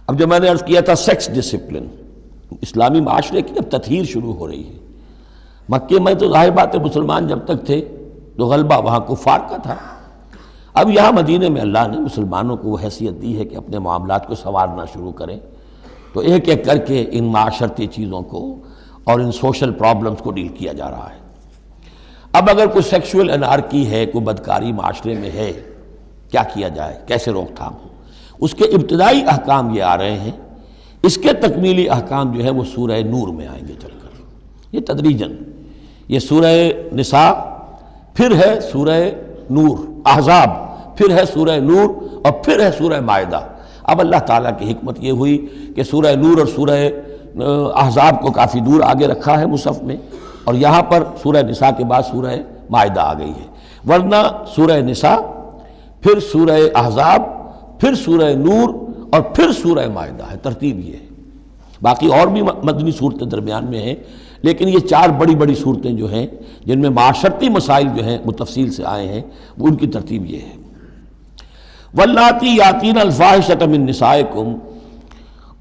Speaker 2: اب جو میں نے عرض کیا تھا سیکس ڈسپلن، اسلامی معاشرے کی اب تطہیر شروع ہو رہی ہے۔ مکے میں تو ظاہر بات ہے مسلمان جب تک تھے تو غلبہ وہاں کفار کا تھا، اب یہاں مدینے میں اللہ نے مسلمانوں کو وہ حیثیت دی ہے کہ اپنے معاملات کو سنوارنا شروع کریں، تو ایک ایک کر کے ان معاشرتی چیزوں کو اور ان سوشل پرابلمز کو ڈیل کیا جا رہا ہے۔ اب اگر کوئی سیکشول انارکی ہے، کوئی بدکاری معاشرے میں ہے، کیا کیا جائے، کیسے روک تھام ہو، اس کے ابتدائی احکام یہ آ رہے ہیں۔ اس کے تکمیلی احکام جو ہے وہ سورہ نور میں آئیں گے چل کر، یہ تدریجاً، یہ سورہ نساء، پھر ہے سورہ نور، احزاب، پھر ہے سورہ نور، اور پھر ہے سورہ مائدہ۔ اب اللہ تعالیٰ کی حکمت یہ ہوئی کہ سورہ نور اور سورہ احزاب کو کافی دور آگے رکھا ہے مصحف میں، اور یہاں پر سورہ نساء کے بعد سورہ مائدہ آ گئی ہے، ورنہ سورہ نساء، پھر سورہ احزاب، پھر سورہ نور، اور پھر سورہ مائدہ ہے، ترتیب یہ ہے۔ باقی اور بھی مدنی صورتیں درمیان میں ہیں، لیکن یہ چار بڑی بڑی صورتیں جو ہیں جن میں معاشرتی مسائل جو ہیں وہ تفصیل سے آئے ہیں، وہ ان کی ترتیب یہ ہے۔ واللاتی یاتین الفاحشۃ من نسائکم،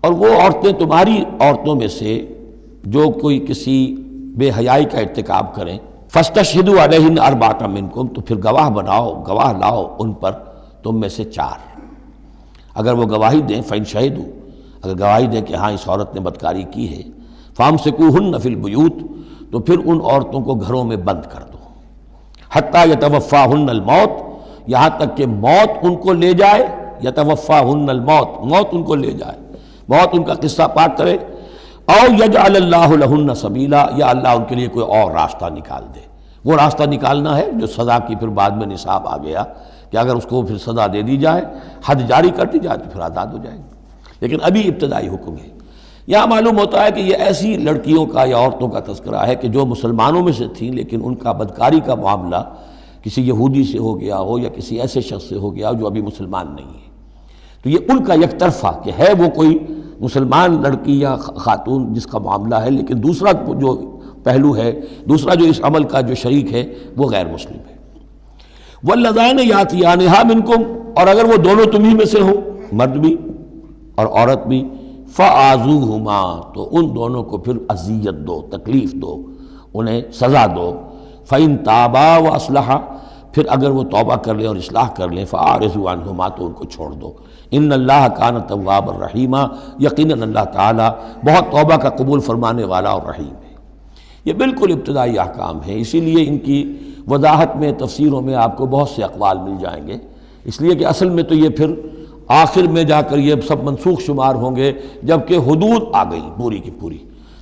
Speaker 2: اور وہ عورتیں تمہاری عورتوں میں سے جو کوئی کسی بے حیائی کا ارتکاب کریں، فاستشہدوا علیہن اربعۃ منکم، تو پھر گواہ بناؤ، گواہ لاؤ ان پر تم میں سے چار۔ اگر وہ گواہی دیں، فإن شہدوا، اگر گواہی دیں کہ ہاں اس عورت نے بدکاری کی ہے، فامسکوہن فی البیوت، تو پھر ان عورتوں کو گھروں میں بند کر دو، حتی یتوفاہن الموت، یہاں تک کہ موت ان کو لے جائے، یتوفاہن الموت، موت ان کو لے جائے، موت ان کا قصہ پاک کرے، او یجعل اللہ لہن سبیلا، یا اللہ ان کے لیے کوئی اور راستہ نکال دے۔ وہ راستہ نکالنا ہے جو سزا کی پھر بعد میں نصاب آ گیا کہ اگر اس کو پھر سزا دے دی جائے، حد جاری کر دی جائے تو پھر آزاد ہو جائیں گے، لیکن ابھی ابتدائی حکم ہے۔ یہاں معلوم ہوتا ہے کہ یہ ایسی لڑکیوں کا یا عورتوں کا تذکرہ ہے کہ جو مسلمانوں میں سے تھیں لیکن ان کا بدکاری کا معاملہ کسی یہودی سے ہو گیا ہو یا کسی ایسے شخص سے ہو گیا ہو جو ابھی مسلمان نہیں ہے، تو یہ ان کا یک طرفہ کہ ہے وہ کوئی مسلمان لڑکی یا خاتون جس کا معاملہ ہے، لیکن دوسرا جو پہلو ہے، دوسرا جو اس عمل کا جو شریک ہے وہ غیر مسلم ہے۔ واللذان یاتیانہا منکم، اور اگر وہ دونوں تمہیں میں سے ہوں، مرد بھی اور عورت بھی، فآذوہما، تو ان دونوں کو پھر اذیت دو، تکلیف دو، انہیں سزا دو۔ فإن تابا واصلحا، پھر اگر وہ توبہ کر لیں اور اصلاح کر لیں، فاعرضوا عنہما، تو ان کو چھوڑ دو۔ ان اللہ کان توابا رحیما، یقیناً اللہ تعالیٰ بہت توبہ کا قبول فرمانے والا اور رحیم ہے۔ یہ بالکل ابتدائی احکام ہیں، اسی لیے ان کی وضاحت میں، تفسیروں میں آپ کو بہت سے اقوال مل جائیں گے، اس لیے کہ اصل میں تو یہ پھر آخر میں جا کر یہ سب منسوخ شمار ہوں گے جبکہ حدود آ گئی پوری کی پوری،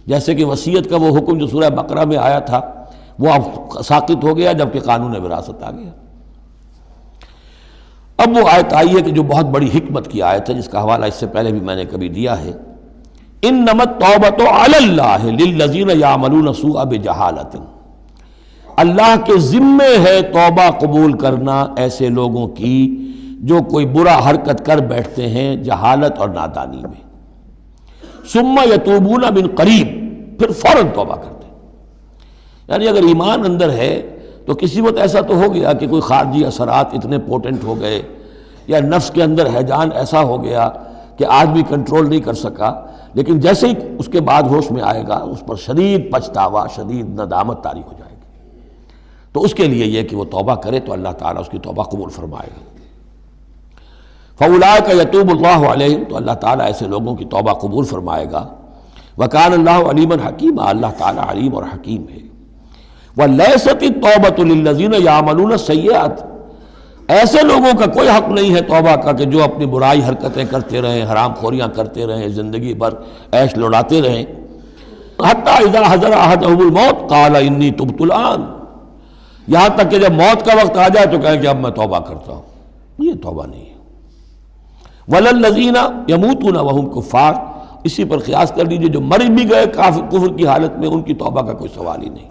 Speaker 2: جیسے کہ وصیت کا وہ حکم جو سورہ بقرہ میں آیا تھا وہ اب ساقط ہو گیا جبکہ قانون وراثت آ گیا۔ اب وہ آیت آئی ہے کہ جو بہت بڑی حکمت کی آیت ہے، جس کا حوالہ اس سے پہلے بھی میں نے کبھی دیا ہے، انما التوبۃ علی اللہ للذین یعملون السوء بجہالۃ، اللہ کے ذمے ہے توبہ قبول کرنا ایسے لوگوں کی جو کوئی برا حرکت کر بیٹھتے ہیں جہالت اور نادانی میں، ثم یتوبون من قریب، پھر فوراً توبہ کرتے ہیں۔ یعنی اگر ایمان اندر ہے تو کسی وقت ایسا تو ہو گیا کہ کوئی خارجی اثرات اتنے پوٹنٹ ہو گئے، یا نفس کے اندر ہیجان ایسا ہو گیا کہ آج بھی کنٹرول نہیں کر سکا، لیکن جیسے ہی اس کے بعد ہوش میں آئے گا اس پر شدید پچھتاوا، شدید ندامت طاری ہو جائے گی۔ تو اس کے لیے یہ کہ وہ توبہ کرے تو اللہ تعالیٰ اس کی توبہ قبول فرمائے گا۔ فَأُولَٰئِکَ يَتُوبُ اللَّهُ عَلَيْهِمْ، تو اللہ تعالیٰ ایسے لوگوں کی توبہ قبول فرمائے گا۔ وَكَانَ اللَّهُ عَلِيمًا حَكِيمًا، اللہ تعالیٰ علیم اور حکیم ہے۔ وَلَيْسَتِ التَّوْبَةُ لِلَّذِينَ يَعْمَلُونَ السَّيِّئَاتِ، ایسے لوگوں کا کوئی حق نہیں ہے توبہ کا کہ جو اپنی برائی حرکتیں کرتے رہیں، حرام خوریاں کرتے رہیں، زندگی بھر عیش لوٹاتے رہیں۔ حَتَّىٰ إِذَا حَضَرَ أَحَدَهُمُ الْمَوْتُ قَالَ إِنِّي تُبْتُ الْآنَ، یہاں تک کہ جب موت کا وقت آ جائے تو کہیں کہ اب میں توبہ کرتا ہوں۔ یہ توبہ نہیں ہے۔ وَلَلَّذِينَ يَمُوتُونَ وَهُمْ كُفَّارٌ، اسی پر قیاس کر لیجئے جو مر بھی گئے کفر کی حالت میں، ان کی توبہ کا کوئی سوال ہی نہیں۔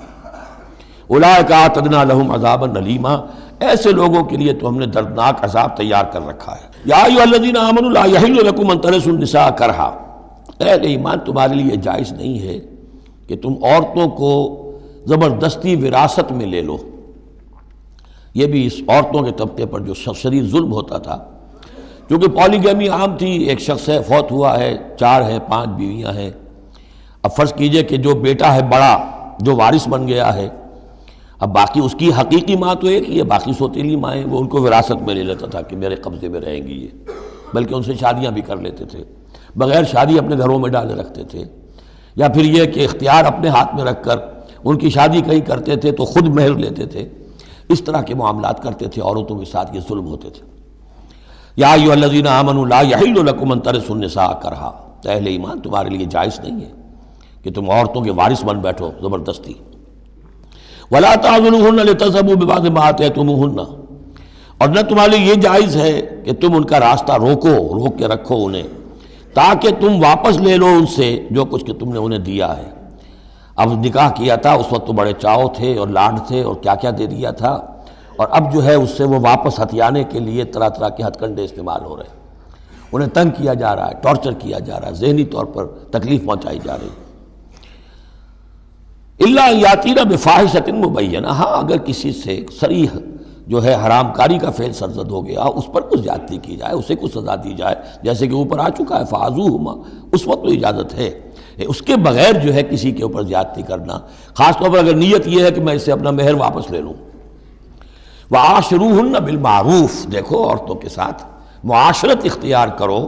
Speaker 2: اولئک اعتدنا لهم عذابا الیما، ایسے لوگوں کے لیے تو ہم نے دردناک عذاب تیار کر رکھا ہے۔ یا ایھا الذین آمنوا لا یحل لکم ان ترثوا النساء کرہا، اہل ایمان تمہارے لیے جائز نہیں ہے کہ تم عورتوں کو زبردستی وراثت میں لے لو۔ یہ بھی اس عورتوں کے طبقے پر جو شدید ظلم ہوتا تھا، کیونکہ پالیگیمی عام تھی، ایک شخص ہے فوت ہوا ہے، 4 ہیں 5 بیویاں ہیں، اب فرض کیجئے کہ جو بیٹا ہے بڑا جو وارث بن گیا ہے، اب باقی اس کی حقیقی ماں تو ایک ہی ہے، باقی سوتیلی مائیں وہ ان کو وراثت میں لے لیتا تھا کہ میرے قبضے میں رہیں گی یہ، بلکہ ان سے شادیاں بھی کر لیتے تھے، بغیر شادی اپنے گھروں میں ڈالے رکھتے تھے، یا پھر یہ کہ اختیار اپنے ہاتھ میں رکھ کر ان کی شادی کہیں کرتے تھے تو خود مہر لیتے تھے۔ اس طرح کے معاملات کرتے تھے، عورتوں کے ساتھ یہ ظلم ہوتے تھے۔ یا ایھا الذین آمنوا لا یحل لکم ان ترثوا النساء کرہا، اہل ایمان تمہارے لیے جائز نہیں ہے کہ تم عورتوں کے وارث بن بیٹھو زبردستی۔ ولا تعضلوہن لتذهبوا ببعض ما آتیتموہن، اور نہ تمہارے لیے یہ جائز ہے کہ تم ان کا راستہ روک کے رکھو انہیں، تاکہ تم واپس لے لو ان سے جو کچھ کہ تم نے انہیں دیا ہے۔ اب نکاح کیا تھا اس وقت تو بڑے چاؤ تھے اور لاڈ تھے اور کیا کیا دے دیا تھا، اور اب جو ہے اس سے وہ واپس ہتھیانے کے لیے طرح طرح کے ہتھ کنڈے استعمال ہو رہے ہیں، انہیں تنگ کیا جا رہا ہے، ٹارچر کیا جا رہا ہے، ذہنی طور پر تکلیف پہنچائی جا رہی ہے۔ الا یاتین بفاحشۃ مبینہ، ہاں اگر کسی سے صریح جو ہے حرام کاری کا فعل سرزد ہو گیا، اس پر کچھ زیادتی کی جائے، اسے کچھ سزا دی جائے، جیسے کہ اوپر آ چکا ہے فعذوہما، اس وقت تو اجازت ہے۔ اس کے بغیر جو ہے کسی کے اوپر زیادتی کرنا، خاص طور پر اگر نیت یہ ہے کہ میں اس سے اپنا مہر واپس لے لوں۔ وعاشروہن بالمعروف، دیکھو عورتوں کے ساتھ معاشرت اختیار کرو،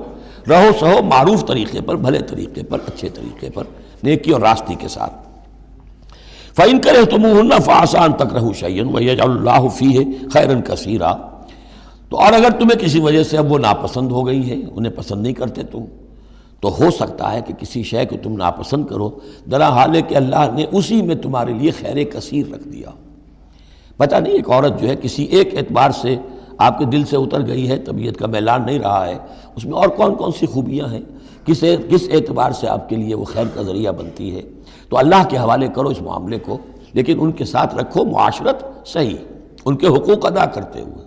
Speaker 2: رہو سہو معروف طریقے پر، بھلے طریقے پر، اچھے طریقے پر، نیکی اور راستی کے ساتھ۔ فَإِن كَرِهْتُمُوهُنَّ فَعَسَىٰ أَن تَكْرَهُوا شَيْئًا وَيَجْعَلُ اللَّهُ فِيهِ خَيْرًا كَثِيرًا، تو اور اگر تمہیں کسی وجہ سے اب وہ ناپسند ہو گئی ہے، انہیں پسند نہیں کرتے تم، تو ہو سکتا ہے کہ کسی شے کو تم ناپسند کرو، درا حال ہے کہ اللہ نے اسی میں تمہارے لیے خیر کثیر رکھ دیا۔ پتہ نہیں ایک عورت جو ہے کسی ایک اعتبار سے آپ کے دل سے اتر گئی ہے، طبیعت کا میلان نہیں رہا ہے، اس میں اور کون کون سی خوبیاں ہیں، کس اعتبار سے آپ کے لیے وہ خیر کا ذریعہ بنتی ہے، تو اللہ کے حوالے کرو اس معاملے کو، لیکن ان کے ساتھ رکھو معاشرت صحیح، ان کے حقوق ادا کرتے ہوئے۔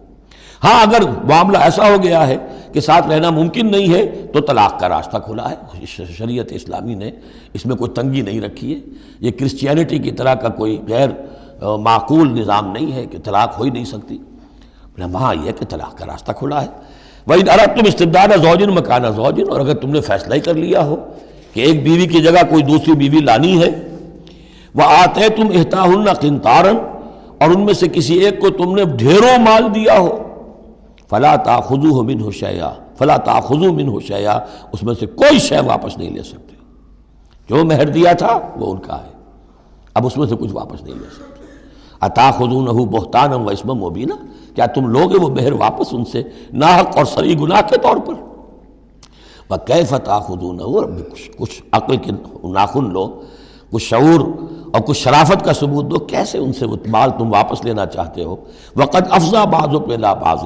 Speaker 2: ہاں اگر معاملہ ایسا ہو گیا ہے کہ ساتھ رہنا ممکن نہیں ہے تو طلاق کا راستہ کھلا ہے، شریعت اسلامی نے اس میں کوئی تنگی نہیں رکھی ہے، یہ کرسچینٹی کی طرح کا کوئی غیر معقول نظام نہیں ہے کہ طلاق ہو ہی نہیں سکتی، وہاں یہ ہے کہ طلاق کا راستہ کھلا ہے۔ وَإِنْ أَرَدْتُمْ اسْتِبْدَالَ زَوْجٍ مَكَانَ زَوْجٍ، اور اگر تم نے فیصلہ ہی کر لیا ہو کہ ایک بیوی کی جگہ کوئی دوسری بیوی لانی ہے، وَآتَيْتُمْ إِحْدَاهُنَّ قِنْطَارًا، اور ان میں سے کسی ایک کو تم نے ڈھیروں مال دیا ہو، فَلَا تَأْخُذُوهُ مِنْهُ شَيْئًا فَلَا تَأْخُذُوا مِنْهُ شَيْئًا، اس میں سے کوئی شے واپس نہیں لے سکتے، جو مہر دیا تھا وہ ان کا ہے، اب اس میں سے کچھ واپس نہیں لے سکتے۔ اتاخذونہ بہتانا و اسما مبینا، کیا تم لوگے وہ مہر واپس ان سے ناحق اور صریح گناہ کے طور پر؟ وکیف تاخذونہ، کچھ عقل کے ناخن لو، کچھ شعور اور کچھ شرافت کا ثبوت دو، کیسے ان سے وہ مال تم واپس لینا چاہتے ہو؟ وقد افضى بعضكم الى بعض،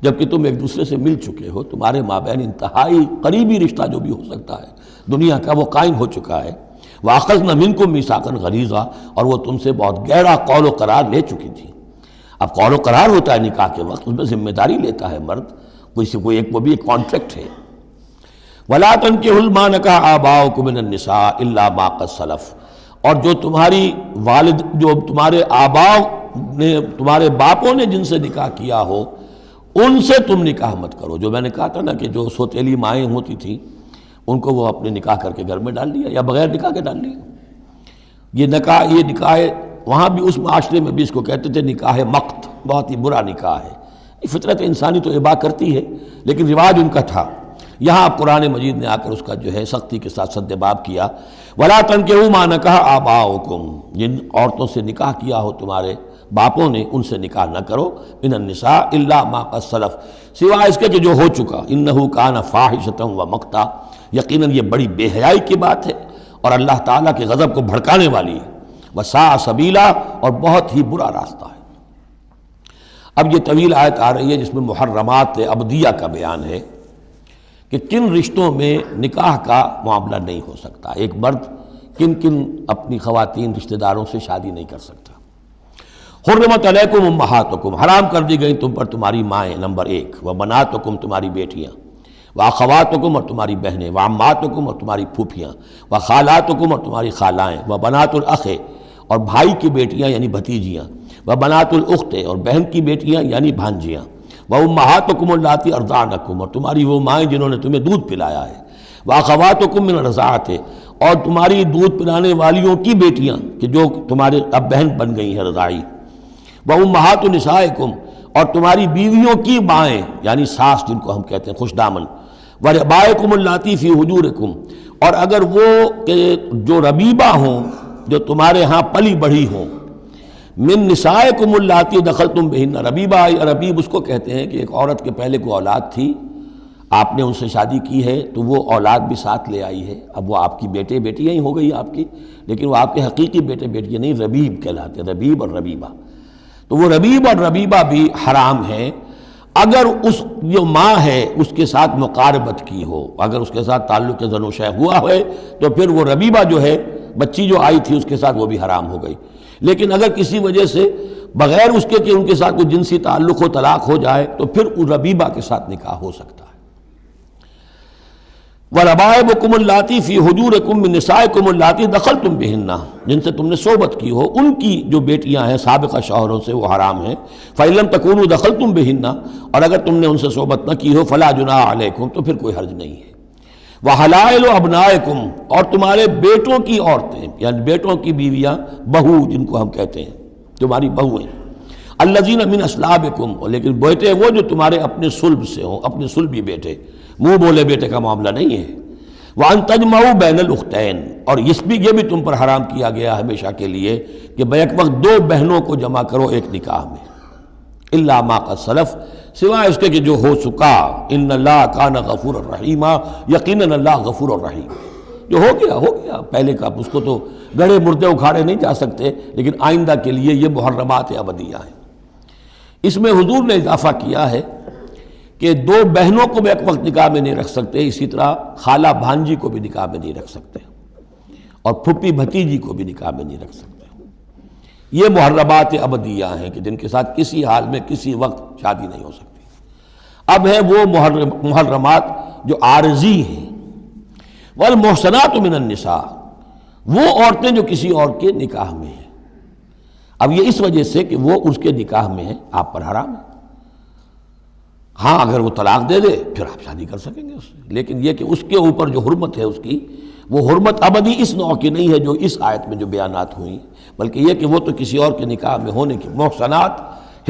Speaker 2: جبکہ تم ایک دوسرے سے مل چکے ہو، تمہارے مابین انتہائی قریبی رشتہ جو بھی ہو سکتا ہے دنیا کا وہ قائم ہو چکا ہے۔ وَأَخَذْنَ مِنْكُمْ مِيثَاقًا غَلِيظًا، اور وہ تم سے بہت گہرا قول و قرار لے چکی تھی۔ اب قول و قرار ہوتا ہے نکاح کے وقت، اس میں ذمہ داری لیتا ہے مرد، کوئی ایک وہ بھی ایک کانٹریکٹ ہے۔ وَلَا تَنكِحُوا مَا نَكَحَ آبَاؤُكُم مِّنَ النِّسَاءِ إِلَّا مَا قَدْ سَلَفَ، اور جو تمہارے آباؤ نے، تمہارے باپوں نے جن سے نکاح کیا ہو ان سے تم نکاح مت کرو۔ جو میں نے کہا تھا نا کہ جو سوتیلی مائیں ہوتی تھیں ان کو وہ اپنے نکاح کر کے گھر میں ڈال دیا یا بغیر نکاح کے ڈال دیا۔ یہ نکاح وہاں بھی اس معاشرے میں بھی اس کو کہتے تھے نکاح مقت، بہت ہی برا نکاح ہے۔ فطرت انسانی تو اباح کرتی ہے لیکن رواج ان کا تھا۔ یہاں قرآن مجید نے آ کر اس کا جو ہے سختی کے ساتھ سد باب کیا۔ وَلَا تَنكِحُوا مَا نَكَحَ آبَاؤُكُم، جن عورتوں سے نکاح کیا ہو تمہارے باپوں نے ان سے نکاح نہ کرو، مِنَ النِّسَاءِ إِلَّا مَا قَدْ سَلَفَ، سوائے اس کے کہ جو ہو چکا، إِنَّهُ كَانَ فَاحِشَةً وَمَقْتًا، یقیناً یہ بڑی بے حیائی کی بات ہے اور اللہ تعالیٰ کے غضب کو بھڑکانے والی ہے، وَسَاءَ سَبِيلًا، اور بہت ہی برا راستہ ہے۔ اب یہ طویل آیت آ رہی ہے جس میں محرمات ابدیہ کا بیان ہے کہ کن رشتوں میں نکاح کا معاملہ نہیں ہو سکتا، ایک مرد کن کن اپنی خواتین رشتہ داروں سے شادی نہیں کر سکتا۔ حرمت علیکم امہاتکم، حرام کر دی گئی تم پر تمہاری مائیں، نمبر 1، وبناتکم، تمہاری بیٹیاں، واخواتکم، اور تمہاری بہنیں، وعماتکم، اور تمہاری پھوپھیاں، وخالاتکم، اور تمہاری خالائیں، وبنات الاخ، اور بھائی کی بیٹیاں یعنی بھتیجیاں، وبنات الاخت، اور بہن کی بیٹیاں یعنی بھانجیاں، وامہاتکم اللاتی ارضعنکم، اور تمہاری وہ مائیں جنہوں نے تمہیں دودھ پلایا ہے، واخواتکم من الرضاعۃ، اور تمہاری دودھ پلانے والیوں کی بیٹیاں کہ جو تمہارے اب بہن بن گئی ہیں رضاعی، وامہات نسائکم، اور تمہاری بیویوں کی مائیں یعنی ساس جن کو ہم کہتے ہیں خوش دامن، وربائکم اللاتی فی حجورکم، اور اگر وہ کہ جو ربیبہ ہوں جو تمہارے ہاں پلی بڑھی ہوں، من نسائکم اللاتی دخلتم بہن، ربیبہ، ربیب اس کو کہتے ہیں کہ ایک عورت کے پہلے کوئی اولاد تھی، آپ نے ان سے شادی کی ہے تو وہ اولاد بھی ساتھ لے آئی ہے، اب وہ آپ کی بیٹے بیٹیاں ہی ہو گئی آپ کی، لیکن وہ آپ کے حقیقی بیٹے بیٹیاں نہیں، ربیب کہلاتے ہیں، ربیب اور ربیبہ۔ تو وہ ربیب اور ربیبہ بھی حرام ہیں اگر اس جو ماں ہے اس کے ساتھ مقاربت کی ہو، اگر اس کے ساتھ تعلق زن و شہ ہوا ہے تو پھر وہ ربیبہ جو ہے بچی جو آئی تھی اس کے ساتھ وہ بھی حرام ہو گئی۔ لیکن اگر کسی وجہ سے بغیر اس کے کہ ان کے ساتھ کوئی جنسی تعلق ہو، طلاق ہو جائے تو پھر اس ربیبہ کے ساتھ نکاح ہو سکتا ہے۔ وَرَبَائِبُكُمُ اللَّاتِي فِي حُجُورِكُم مِّن نِّسَائِكُمُ اللَّاتِي دَخَلْتُم بِهِنَّ، جن سے تم نے صحبت کی ہو، ان کی جو بیٹیاں ہیں سابقہ شوہروں سے وہ حرام ہیں۔ فَإِن لَّمْ تَكُونُوا دَخَلْتُم بِهِنَّ، اور اگر تم نے ان سے صحبت نہ کی ہو، فَلَا جُنَاحَ عَلَيْكُمْ، تو پھر کوئی حرج نہیں ہے۔ وَحَلَائِلُ أَبْنَائِكُمْ، اور تمہارے بیٹوں کی عورتیں یعنی بیٹوں کی بیویاں، بہو جن کو ہم کہتے ہیں، تمہاری بہویں، الَّذِينَ مِنْ أَصْلَابِكُمْ، لیکن بیٹے وہ جو تمہارے اپنے صلب سے ہوں، اپنے صلبی بیٹے، منہ بولے بیٹے کا معاملہ نہیں ہے۔ وَأَن تَجْمَعُوا بَيْنَ الْأُخْتَيْنِ، اور یہ بھی تم پر حرام کیا گیا ہمیشہ کے لیے کہ بیک وقت دو بہنوں کو جمع کرو ایک نکاح میں، إِلَّا مَا قَدْ سَلَفَ، سوائے اس کے کہ جو ہو چکا، إِنَّ اللَّهَ كَانَ غَفُورًا رَحِيمًا، یقیناً اللہ غفور الرحیم، جو ہو گیا پہلے کا، اس کو تو گڑھے مردے اکھاڑے نہیں جا سکتے، لیکن آئندہ کے لیے یہ محرمات ابدیہ ہیں۔ اس میں حضور نے اضافہ کیا ہے کہ دو بہنوں کو بھی ایک وقت نکاح میں نہیں رکھ سکتے، اسی طرح خالہ بھانجی کو بھی نکاح میں نہیں رکھ سکتے، اور پھپھی بھتیجی کو بھی نکاح میں نہیں رکھ سکتے۔ یہ محرمات ابدیہ ہیں کہ جن کے ساتھ کسی حال میں کسی وقت شادی نہیں ہو سکتی۔ اب ہے وہ محرمات جو عارضی ہیں۔ والمحصنات من النساء، وہ عورتیں جو کسی اور کے نکاح میں ہیں، اب یہ اس وجہ سے کہ وہ اس کے نکاح میں ہیں آپ پر حرام ہے۔ ہاں اگر وہ طلاق دے دے پھر آپ شادی کر سکیں گے اس سے، لیکن یہ کہ اس کے اوپر جو حرمت ہے اس کی، وہ حرمت ابدی اس نوع کی نہیں ہے جو اس آیت میں جو بیانات ہوئی، بلکہ یہ کہ وہ تو کسی اور کے نکاح میں ہونے کی۔ محصنات،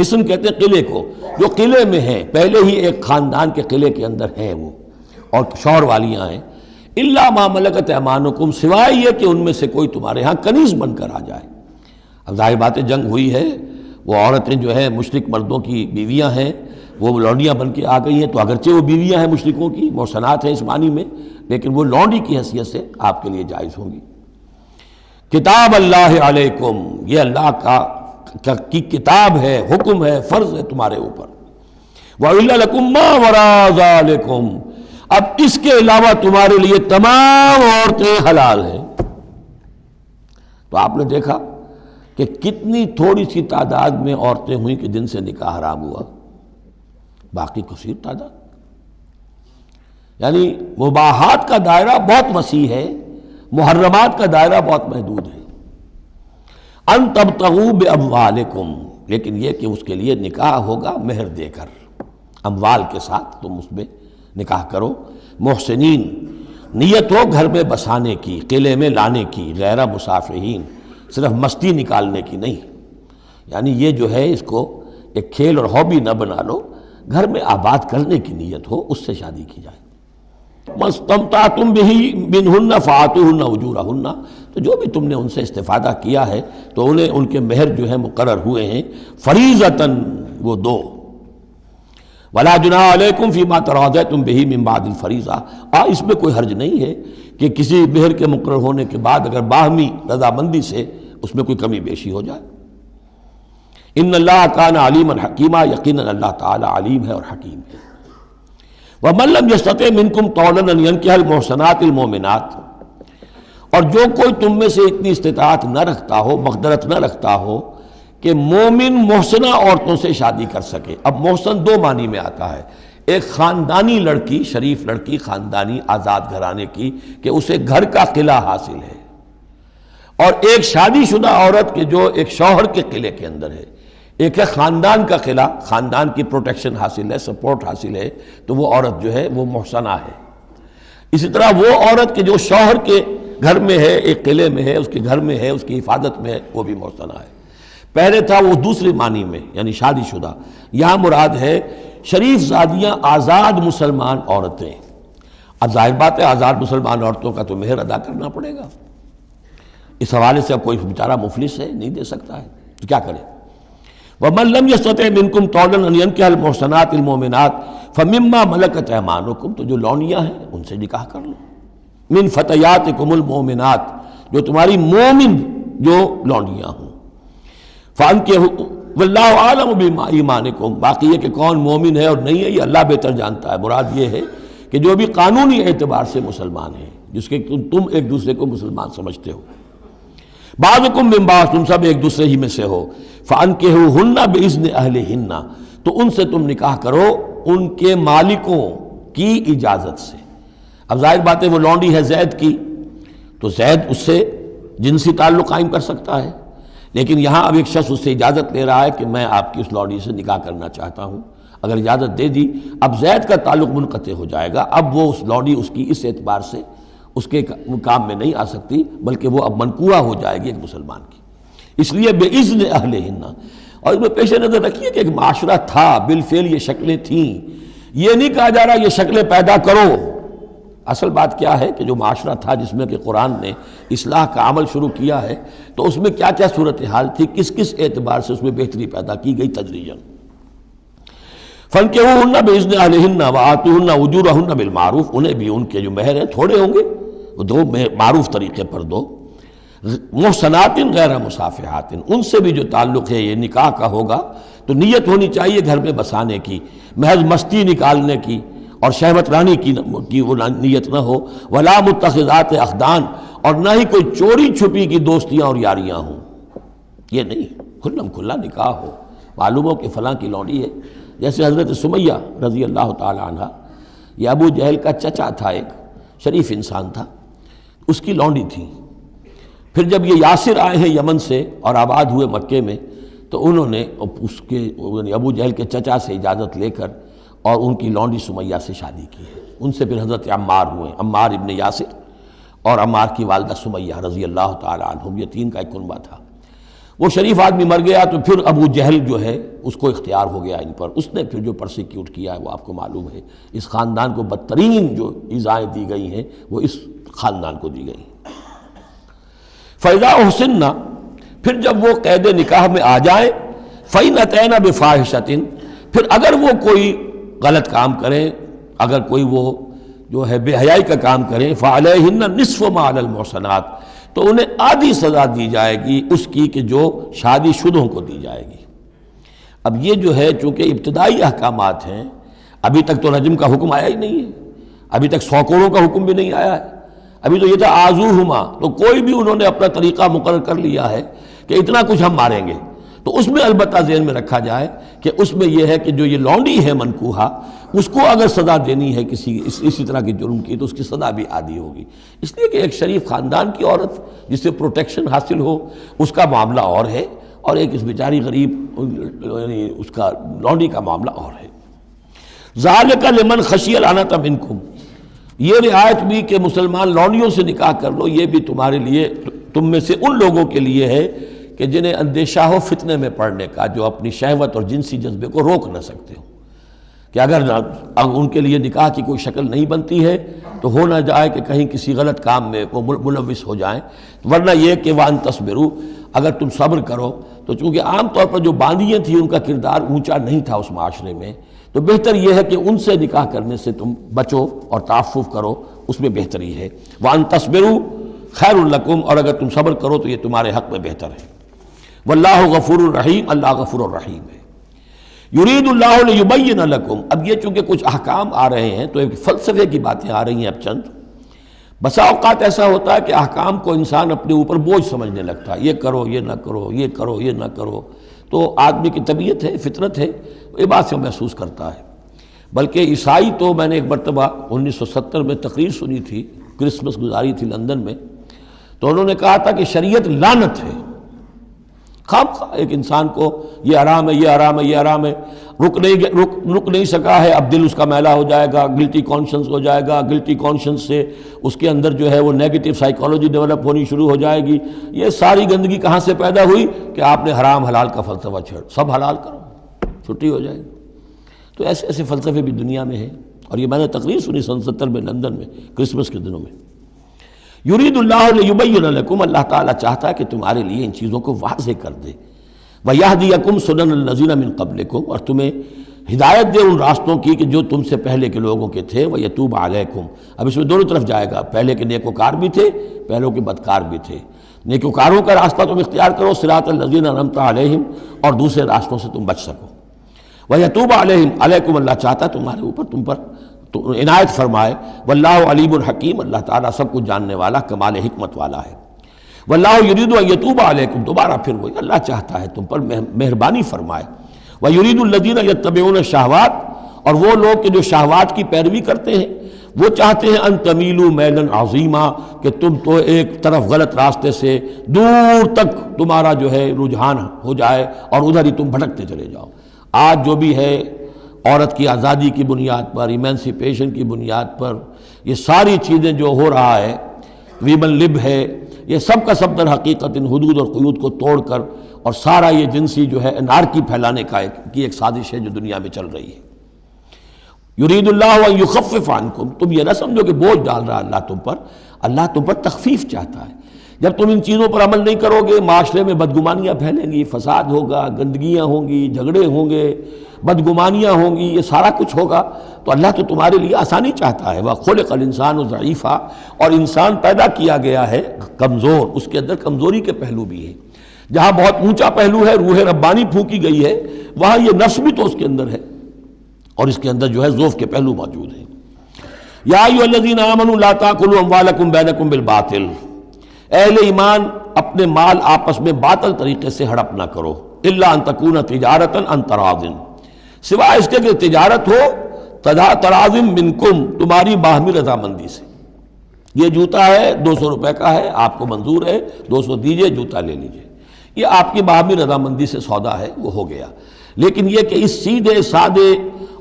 Speaker 2: حصن کہتے ہیں قلعے کو، جو قلعے میں ہیں، پہلے ہی ایک خاندان کے قلعے کے اندر ہیں وہ، اور شوہر والیاں ہیں، الا ما ملکت ایمانکم، سوائے یہ کہ ان میں سے کوئی تمہارے ہاں کنیز بن کر آ جائے۔ اب ظاہر بات ہے جنگ ہوئی ہے، وہ عورتیں جو ہیں مشرک مردوں کی بیویاں ہیں، وہ لونڈیاں بن کے آ گئی ہیں، تو اگرچہ وہ بیویاں ہیں مشرکوں کی، محصنات ہیں اس معنی میں، لیکن وہ لونڈی کی حیثیت سے آپ کے لیے جائز ہوں گی۔ کتاب اللہ علیکم، یہ اللہ کی کتاب ہے، حکم ہے، فرض ہے تمہارے اوپر۔ وَأُحِلَّ لَكُم مَّا وَرَاءَ ذَلِكُمْ، اب اس کے علاوہ تمہارے لیے تمام عورتیں حلال ہیں۔ تو آپ نے دیکھا کہ کتنی تھوڑی سی تعداد میں عورتیں ہوئیں کہ جن سے نکاح حرام ہوا، باقی کثیر تعداد۔ یعنی مباحات کا دائرہ بہت وسیع ہے، محرمات کا دائرہ بہت محدود ہے۔ ان تبتغوا باموالکم، لیکن یہ کہ اس کے لیے نکاح ہوگا مہر دے کر، اموال کے ساتھ تم اس میں نکاح کرو، محسنین، نیت ہو گھر میں بسانے کی، قلعے میں لانے کی، غیر مسافہین، صرف مستی نکالنے کی نہیں، یعنی یہ جو ہے اس کو ایک کھیل اور ہابی نہ بنا لو، گھر میں آباد کرنے کی نیت ہو، اس سے شادی کی جائے۔ مَسْتَمْتَعْتُمْ بِهِ مِنْهُنَّ فَآتُوهُنَّ أُجُورَهُنَّ، تو جو بھی تم نے ان سے استفادہ کیا ہے تو انہیں ان کے مہر جو ہے مقرر ہوئے ہیں، فریضۃً، وہ دو۔ وَلَا جُنَاحَ عَلَيْكُمْ فِي مَا تَرَاضَيْتُمْ بِهِ مِنْ بَعْدِ الْفَرِيضَةِ، اس میں کوئی حرج نہیں ہے کہ کسی مہر کے مقرر ہونے کے بعد اگر باہمی رضامندی سے اس میں کوئی کمی بیشی ہو جائے۔ ان اللہ کان علیما حکیما، یقیناً اللہ تعالی علیم ہے اور حکیم ہے۔ وَمَن لَّمْ يَسْتَطِعْ مِنْكُمْ طَوْلًا أَن يَنكِحَ الْمُحْصَنَاتِ الْمُؤْمِنَاتِ، اور جو کوئی تم میں سے اتنی استطاعت نہ رکھتا ہو، مقدرت نہ رکھتا ہو کہ مومن محسنہ عورتوں سے شادی کر سکے۔ اب محسن دو معنی میں آتا ہے، ایک خاندانی لڑکی، شریف لڑکی، خاندانی آزاد گھرانے کی کہ اسے گھر کا قلعہ حاصل ہے، اور ایک شادی شدہ عورت کے جو ایک شوہر کے قلعے کے اندر ہے۔ ایک ہے خاندان کا قلعہ، خاندان کی پروٹیکشن حاصل ہے، سپورٹ حاصل ہے، تو وہ عورت جو ہے وہ محسنہ ہے۔ اسی طرح وہ عورت کے جو شوہر کے گھر میں ہے، ایک قلعے میں ہے، اس کے گھر میں ہے، اس کی حفاظت میں ہے، وہ بھی محسنہ ہے۔ پہلے تھا وہ دوسری معنی میں، یعنی شادی شدہ، یہاں مراد ہے شریف زادیاں، آزاد مسلمان عورتیں۔ اب ظاہر بات ہے آزاد مسلمان عورتوں کا تو مہر ادا کرنا پڑے گا، اس حوالے سے اب کوئی بیچارہ مفلس ہے، نہیں دے سکتا ہے تو کیا کرے۔ وَمَن لَّمْ يَسْتَطِعْ مِنْكُمْ طَوْلًا أَن يَنكِحَ الْمُحْصَنَاتِ الْمُؤْمِنَاتِ فَمِمَّا مَلَكَتْ أَيْمَانُكُمْ، تو جو لونیاں ہیں ان سے نکاح کر لو، مِن فَتَيَاتِكُمُ الْمُؤْمِنَاتِ، جو تمہاری مومن جو لونیاں ہوں، فَأَنكِحُوا وَاللَّهُ أَعْلَمُ بِإِيمَانِكُمْ، باقی یہ کہ کون مومن ہے اور نہیں ہے یہ اللہ بہتر جانتا ہے۔ مراد یہ ہے کہ جو بھی قانونی اعتبار سے مسلمان ہیں، جس کے تم ایک دوسرے کو مسلمان سمجھتے ہو، بعضکم من بعض، تم سب ایک دوسرے ہی میں سے ہو، فَأَنكِحُوهُنَّ بِإِذْنِ أَهْلِهِنَّ، تو ان سے تم نکاح کرو ان کے مالکوں کی اجازت سے۔ اب ظاہر بات ہے وہ لونڈی ہے زید کی، تو زید اس سے جنسی تعلق قائم کر سکتا ہے، لیکن یہاں اب ایک شخص اس سے اجازت لے رہا ہے کہ میں آپ کی اس لونڈی سے نکاح کرنا چاہتا ہوں۔ اگر اجازت دے دی، اب زید کا تعلق منقطع ہو جائے گا، اب وہ اس لونڈی اس کی اس اعتبار سے اس کے کام میں نہیں آ سکتی، بلکہ وہ اب منقوعہ ہو جائے گی ایک مسلمان کی۔ اس لیے بِإِذْنِ أَهْلِهِنَّ، اور اس میں پیش نظر رکھیے کہ ایک معاشرہ تھا، بالفعل یہ شکلیں تھیں، یہ نہیں کہا جا رہا یہ شکلیں پیدا کرو۔ اصل بات کیا ہے کہ جو معاشرہ تھا جس میں کہ قرآن نے اصلاح کا عمل شروع کیا ہے، تو اس میں کیا کیا صورتحال تھی، کس کس اعتبار سے اس میں بہتری پیدا کی گئی تدریجاً۔ فَانكِحُوهُنَّ بِإِذْنِ أَهْلِهِنَّ وَآتُوهُنَّ أُجُورَهُنَّ بِالْمَعْرُوفِ، انہیں بھی ان کے جو مہر ہیں تھوڑے ہوں گے وہ دو، معروف طریقے پر دو۔ محسنات غیر مصافحات، ان سے بھی جو تعلق ہے یہ نکاح کا ہوگا تو نیت ہونی چاہیے گھر میں بسانے کی، محض مستی نکالنے کی اور شہوت رانی کی وہ نیت نہ ہو۔ ولا متخذات اخدان، اور نہ ہی کوئی چوری چھپی کی دوستیاں اور یاریاں ہوں، یہ نہیں، کھلم کھلا نکاح ہو، معلوم ہو کہ فلاں کی لونڈی ہے۔ جیسے حضرت سمیہ رضی اللہ تعالی عنہ، یہ ابو جہل کا چچا تھا، ایک شریف انسان تھا، اس کی لونڈی تھی۔ پھر جب یہ یاسر آئے ہیں یمن سے اور آباد ہوئے مکے میں، تو انہوں نے اس کے ابو جہل کے چچا سے اجازت لے کر اور ان کی لونڈی سمیہ سے شادی کی ہے۔ ان سے پھر حضرت عمار ہوئے، عمار ابن یاسر اور عمار کی والدہ سمیہ رضی اللہ تعالی عنہم، یہ تین کا ایک کنبہ تھا۔ وہ شریف آدمی مر گیا تو پھر ابو جہل جو ہے اس کو اختیار ہو گیا ان پر، اس نے پھر جو پرسیکیوٹ کیا ہے وہ آپ کو معلوم ہے، اس خاندان کو بدترین جو ایذائیں دی گئی ہیں وہ اس خاندان کو دی گئی ہیں۔ فَإِذَا أُحْصِنَّ، پھر جب وہ قید نکاح میں آ جائیں، فَإِنْ أَتَيْنَ بِفَاحِشَةٍ، پھر اگر وہ کوئی غلط کام کریں، اگر کوئی وہ جو ہے بے حیائی کا کام کریں، فَعَلَيْهِنَّ نِصْفُ مَا عَلَى الْمُحْصَنَاتِ، تو انہیں آدھی سزا دی جائے گی اس کی کہ جو شادی شدوں کو دی جائے گی۔ اب یہ جو ہے چونکہ ابتدائی احکامات ہیں، ابھی تک تو رجم کا حکم آیا ہی نہیں ہے، ابھی تک 100 کوڑوں کا حکم بھی نہیں آیا ہے، ابھی تو یہ تھا آزوہما، تو کوئی بھی انہوں نے اپنا طریقہ مقرر کر لیا ہے کہ اتنا کچھ ہم ماریں گے، تو اس میں البتہ ذہن میں رکھا جائے کہ اس میں یہ ہے کہ جو یہ لونڈی ہے منکوحہ، اس کو اگر سزا دینی ہے اسی طرح کے جرم کی تو اس کی سزا بھی عادی ہوگی، اس لیے کہ ایک شریف خاندان کی عورت جسے پروٹیکشن حاصل ہو اس کا معاملہ اور ہے، اور ایک اس بیچاری غریب یعنی اس کا لونڈی کا معاملہ اور ہے۔ ذالک لمن خشی العنت منکم، یہ رعایت بھی کہ مسلمان لونڈیوں سے نکاح کر لو، یہ بھی تمہارے لیے، تم میں سے ان لوگوں کے لیے ہے کہ جنہیں اندیشہ ہو فتنے میں پڑنے کا، جو اپنی شہوت اور جنسی جذبے کو روک نہ سکتے ہو، کہ اگر ان کے لیے نکاح کی کوئی شکل نہیں بنتی ہے تو ہو نہ جائے کہ کہیں کسی غلط کام میں وہ ملوث ہو جائیں، ورنہ یہ کہ وان تصبروا، اگر تم صبر کرو تو چونکہ عام طور پر جو باندیاں تھیں ان کا کردار اونچا نہیں تھا اس معاشرے میں، تو بہتر یہ ہے کہ ان سے نکاح کرنے سے تم بچو اور تعفف کرو، اس میں بہتری ہے۔ وان تصبروا خیر لکم، اور اگر تم صبر کرو تو یہ تمہارے حق میں بہتر ہے۔ واللہ غفور الرحیم، اللہ غفور الرحیم ہے۔ یرید اللہ لیبین لکم، اب یہ چونکہ کچھ احکام آ رہے ہیں تو ایک فلسفے کی باتیں آ رہی ہیں اب چند۔ بسا اوقات ایسا ہوتا ہے کہ احکام کو انسان اپنے اوپر بوجھ سمجھنے لگتا ہے، یہ کرو یہ نہ کرو، یہ کرو یہ نہ کرو، تو آدمی کی طبیعت ہے، فطرت ہے، یہ بات سے محسوس کرتا ہے۔ بلکہ عیسائی تو میں نے ایک مرتبہ 1970 میں تقریر سنی تھی، کرسمس گزاری تھی لندن میں، تو انہوں نے کہا تھا کہ شریعت لعنت ہے، خواہ ایک انسان کو یہ حرام ہے، یہ حرام ہے، یہ حرام ہے، رک نہیں سکا ہے، اب دل اس کا میلا ہو جائے گا، گلٹی کانشنس ہو جائے گا، گلٹی کانشنس سے اس کے اندر جو ہے وہ نیگیٹو سائیکالوجی ڈیولپ ہونی شروع ہو جائے گی۔ یہ ساری گندگی کہاں سے پیدا ہوئی کہ آپ نے حرام حلال کا فلسفہ چھیڑ، سب حلال کرو چھٹی ہو جائے گی۔ تو ایسے ایسے فلسفے بھی دنیا میں ہیں، اور یہ میں نے تقریر سنی 1970 میں لندن میں کرسمس کے دنوں میں۔ یرید اللہ لیبین لکم، اللہ تعالیٰ چاہتا ہے کہ تمہارے لیے ان چیزوں کو واضح کر دے۔ وَيَهْدِيَكُمْ سُنَنَ الَّذِينَ مِن قَبْلِكُمْ، اور تمہیں ہدایت دے ان راستوں کی کہ جو تم سے پہلے کے لوگوں کے تھے۔ وَيَتُوبَ عَلَيْكُمْ، اب اس میں دونوں طرف جائے گا، پہلے کے نیکوکار بھی تھے، پہلوں کے بدکار بھی تھے۔ نیکوکاروں کا راستہ تم اختیار کرو، صراط الذین انعمت علیہم، اور دوسرے راستوں سے تم بچ سکو۔ وَيَتُوبَ عَلَيْكُمْ، اللہ چاہتا ہے تمہارے اوپر، تم پر عنایت فرمائے۔ واللہ علیم الحکیم، اللہ تعالیٰ سب کچھ جاننے والا، کمال حکمت والا ہے۔ واللہ یرید ان یتوب علیکم، دوبارہ پھر وہی، اللہ چاہتا ہے تم پر مہربانی فرمائے۔ ویرید الذین یتبعون الشہوات، اور وہ لوگ کہ جو شہوات کی پیروی کرتے ہیں وہ چاہتے ہیں ان تمیلوا میلا عظیما، کہ تم تو ایک طرف غلط راستے سے دور تک تمہارا جو ہے رجحان ہو جائے اور ادھر ہی تم بھٹکتے چلے جاؤ۔ آج جو بھی ہے عورت کی آزادی کی بنیاد پر، ایمینسیپیشن کی بنیاد پر، یہ ساری چیزیں جو ہو رہا ہے، ویمن لب ہے، یہ سب کا سب در حقیقت ان حدود اور قیود کو توڑ کر، اور سارا یہ جنسی جو ہے انارکی پھیلانے کی ایک سازش ہے جو دنیا میں چل رہی ہے۔ یرید اللہ ان یخفف عنکم، تم یہ نہ سمجھو کہ بوجھ ڈال رہا اللہ تم پر، اللہ تم پر تخفیف چاہتا ہے۔ جب تم ان چیزوں پر عمل نہیں کرو گے، معاشرے میں بدگمانیاں پھیلیں گی، فساد ہوگا، گندگیاں ہوں گی، جھگڑے ہوں گے، بدگمانیاں ہوں گی، یہ سارا کچھ ہوگا، تو اللہ تو تمہارے لیے آسانی چاہتا ہے۔ وَخُلِقَ الْإِنسَانُ ضَعِيفًا، اور انسان پیدا کیا گیا ہے کمزور، اس کے اندر کمزوری کے پہلو بھی ہیں۔ جہاں بہت اونچا پہلو ہے، روح ربانی پھونکی گئی ہے، وہاں یہ نفس بھی تو اس کے اندر ہے، اور اس کے اندر جو ہے ضعف کے پہلو موجود ہیں۔ یا ایھا الذین آمنوا لا تاکلوا اموالکم بینکم بالباطل، اہل ایمان اپنے مال آپس میں باطل طریقے سے ہڑپ نہ کرو، الا ان تکون تجارتا عن تراض، سوائے اس کے کہ تجارت ہو تراض منکم، تمہاری باہمی رضامندی سے۔ یہ جوتا ہے 200 روپے کا ہے، آپ کو منظور ہے، 200 دیجئے، جوتا لے لیجئے، یہ آپ کی باہمی رضامندی سے سودا ہے، وہ ہو گیا۔ لیکن یہ کہ اس سیدھے سادے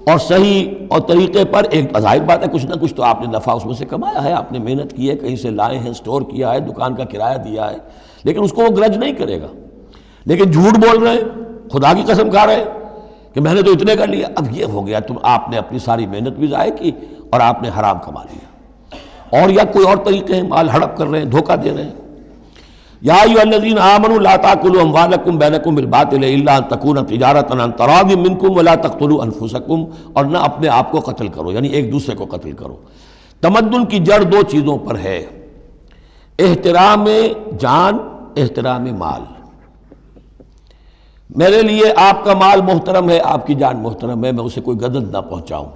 Speaker 2: اور صحیح اور طریقے پر، ایک ظاہر بات ہے کچھ نہ کچھ تو آپ نے نفع اس میں سے کمایا ہے، آپ نے محنت کی ہے، کہیں سے لائے ہیں، سٹور کیا ہے، دکان کا کرایہ دیا ہے، لیکن اس کو وہ گرج نہیں کرے گا۔ لیکن جھوٹ بول رہے ہیں، خدا کی قسم کھا رہے ہیں کہ میں نے تو اتنے کر لیا، اب یہ ہو گیا، آپ نے اپنی ساری محنت بھی ضائع کی اور آپ نے حرام کما لیا۔ اور یا کوئی اور طریقے ہیں، مال ہڑپ کر رہے ہیں، دھوکہ دے رہے ہیں۔ یا ایھا الذین آمنوا لا تاکلوا اموالکم بینکم بالباطل الا ان تکون تجارتا عن تراض منکم ولا تقتلوا انفسکم، اور نہ اپنے آپ کو قتل کرو، یعنی ایک دوسرے کو قتل کرو۔ تمدن کی جڑ دو چیزوں پر ہے، احترام جان، احترام مال۔ میرے لیے آپ کا مال محترم ہے، آپ کی جان محترم ہے، میں اسے کوئی غدر نہ پہنچاؤں،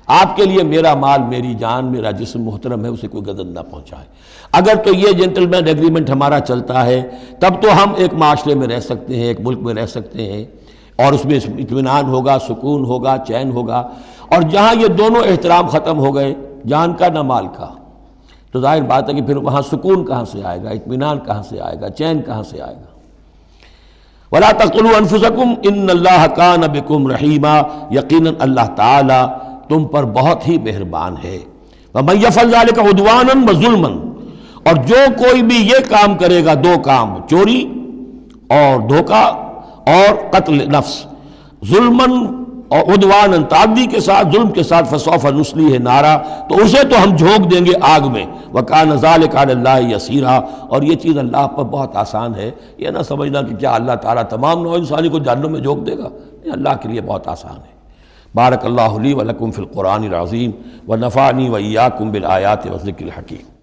Speaker 2: آپ کے لیے میرا مال، میری جان، میرا جسم محترم ہے، اسے کوئی گزن نہ پہنچائے۔ اگر تو یہ جنٹلمین ایگریمنٹ ہمارا چلتا ہے تب تو ہم ایک معاشرے میں رہ سکتے ہیں، ایک ملک میں رہ سکتے ہیں، اور اس میں اطمینان ہوگا، سکون ہوگا، چین ہوگا۔ اور جہاں یہ دونوں احترام ختم ہو گئے، جان کا نہ مال کا، تو ظاہر بات ہے کہ پھر وہاں سکون کہاں سے آئے گا، اطمینان کہاں سے آئے گا، چین کہاں سے آئے گا۔ وَلَا تَقْتُلُوا أَنفُسَكُمْ إِنَّ اللَّهَ كَانَ بِكُمْ رَحِيمًا، یقیناً اللہ تعالیٰ تم پر بہت ہی مہربان ہے۔ وَمَن يَفْعَلْ ذَلِكَ عُدْوَانًا وَظُلْمًا، اور جو کوئی بھی یہ کام کرے گا، دو کام، چوری اور دھوکہ اور قتل نفس، ظلماً اور عدواناً تعدی کے ساتھ، ظلم کے ساتھ، فَسَوْفَ نُصْلِيهِ نَارًا، تو اسے تو ہم جھونک دیں گے آگ میں، وَكَانَ ذَلِكَ عَلَى اللَّهِ يَسِيرًا، اور یہ چیز اللہ پر بہت آسان ہے۔ یہ نہ سمجھنا کہ کیا اللہ تعالیٰ تمام نوع انسانی کو جہنم میں جھونک دے گا، یہ اللہ کے لیے بہت آسان ہے۔ بارک اللہ لی ولکم فی القرآن العظیم ونفعنی وإیاکم بالآیات والذکر الحکیم۔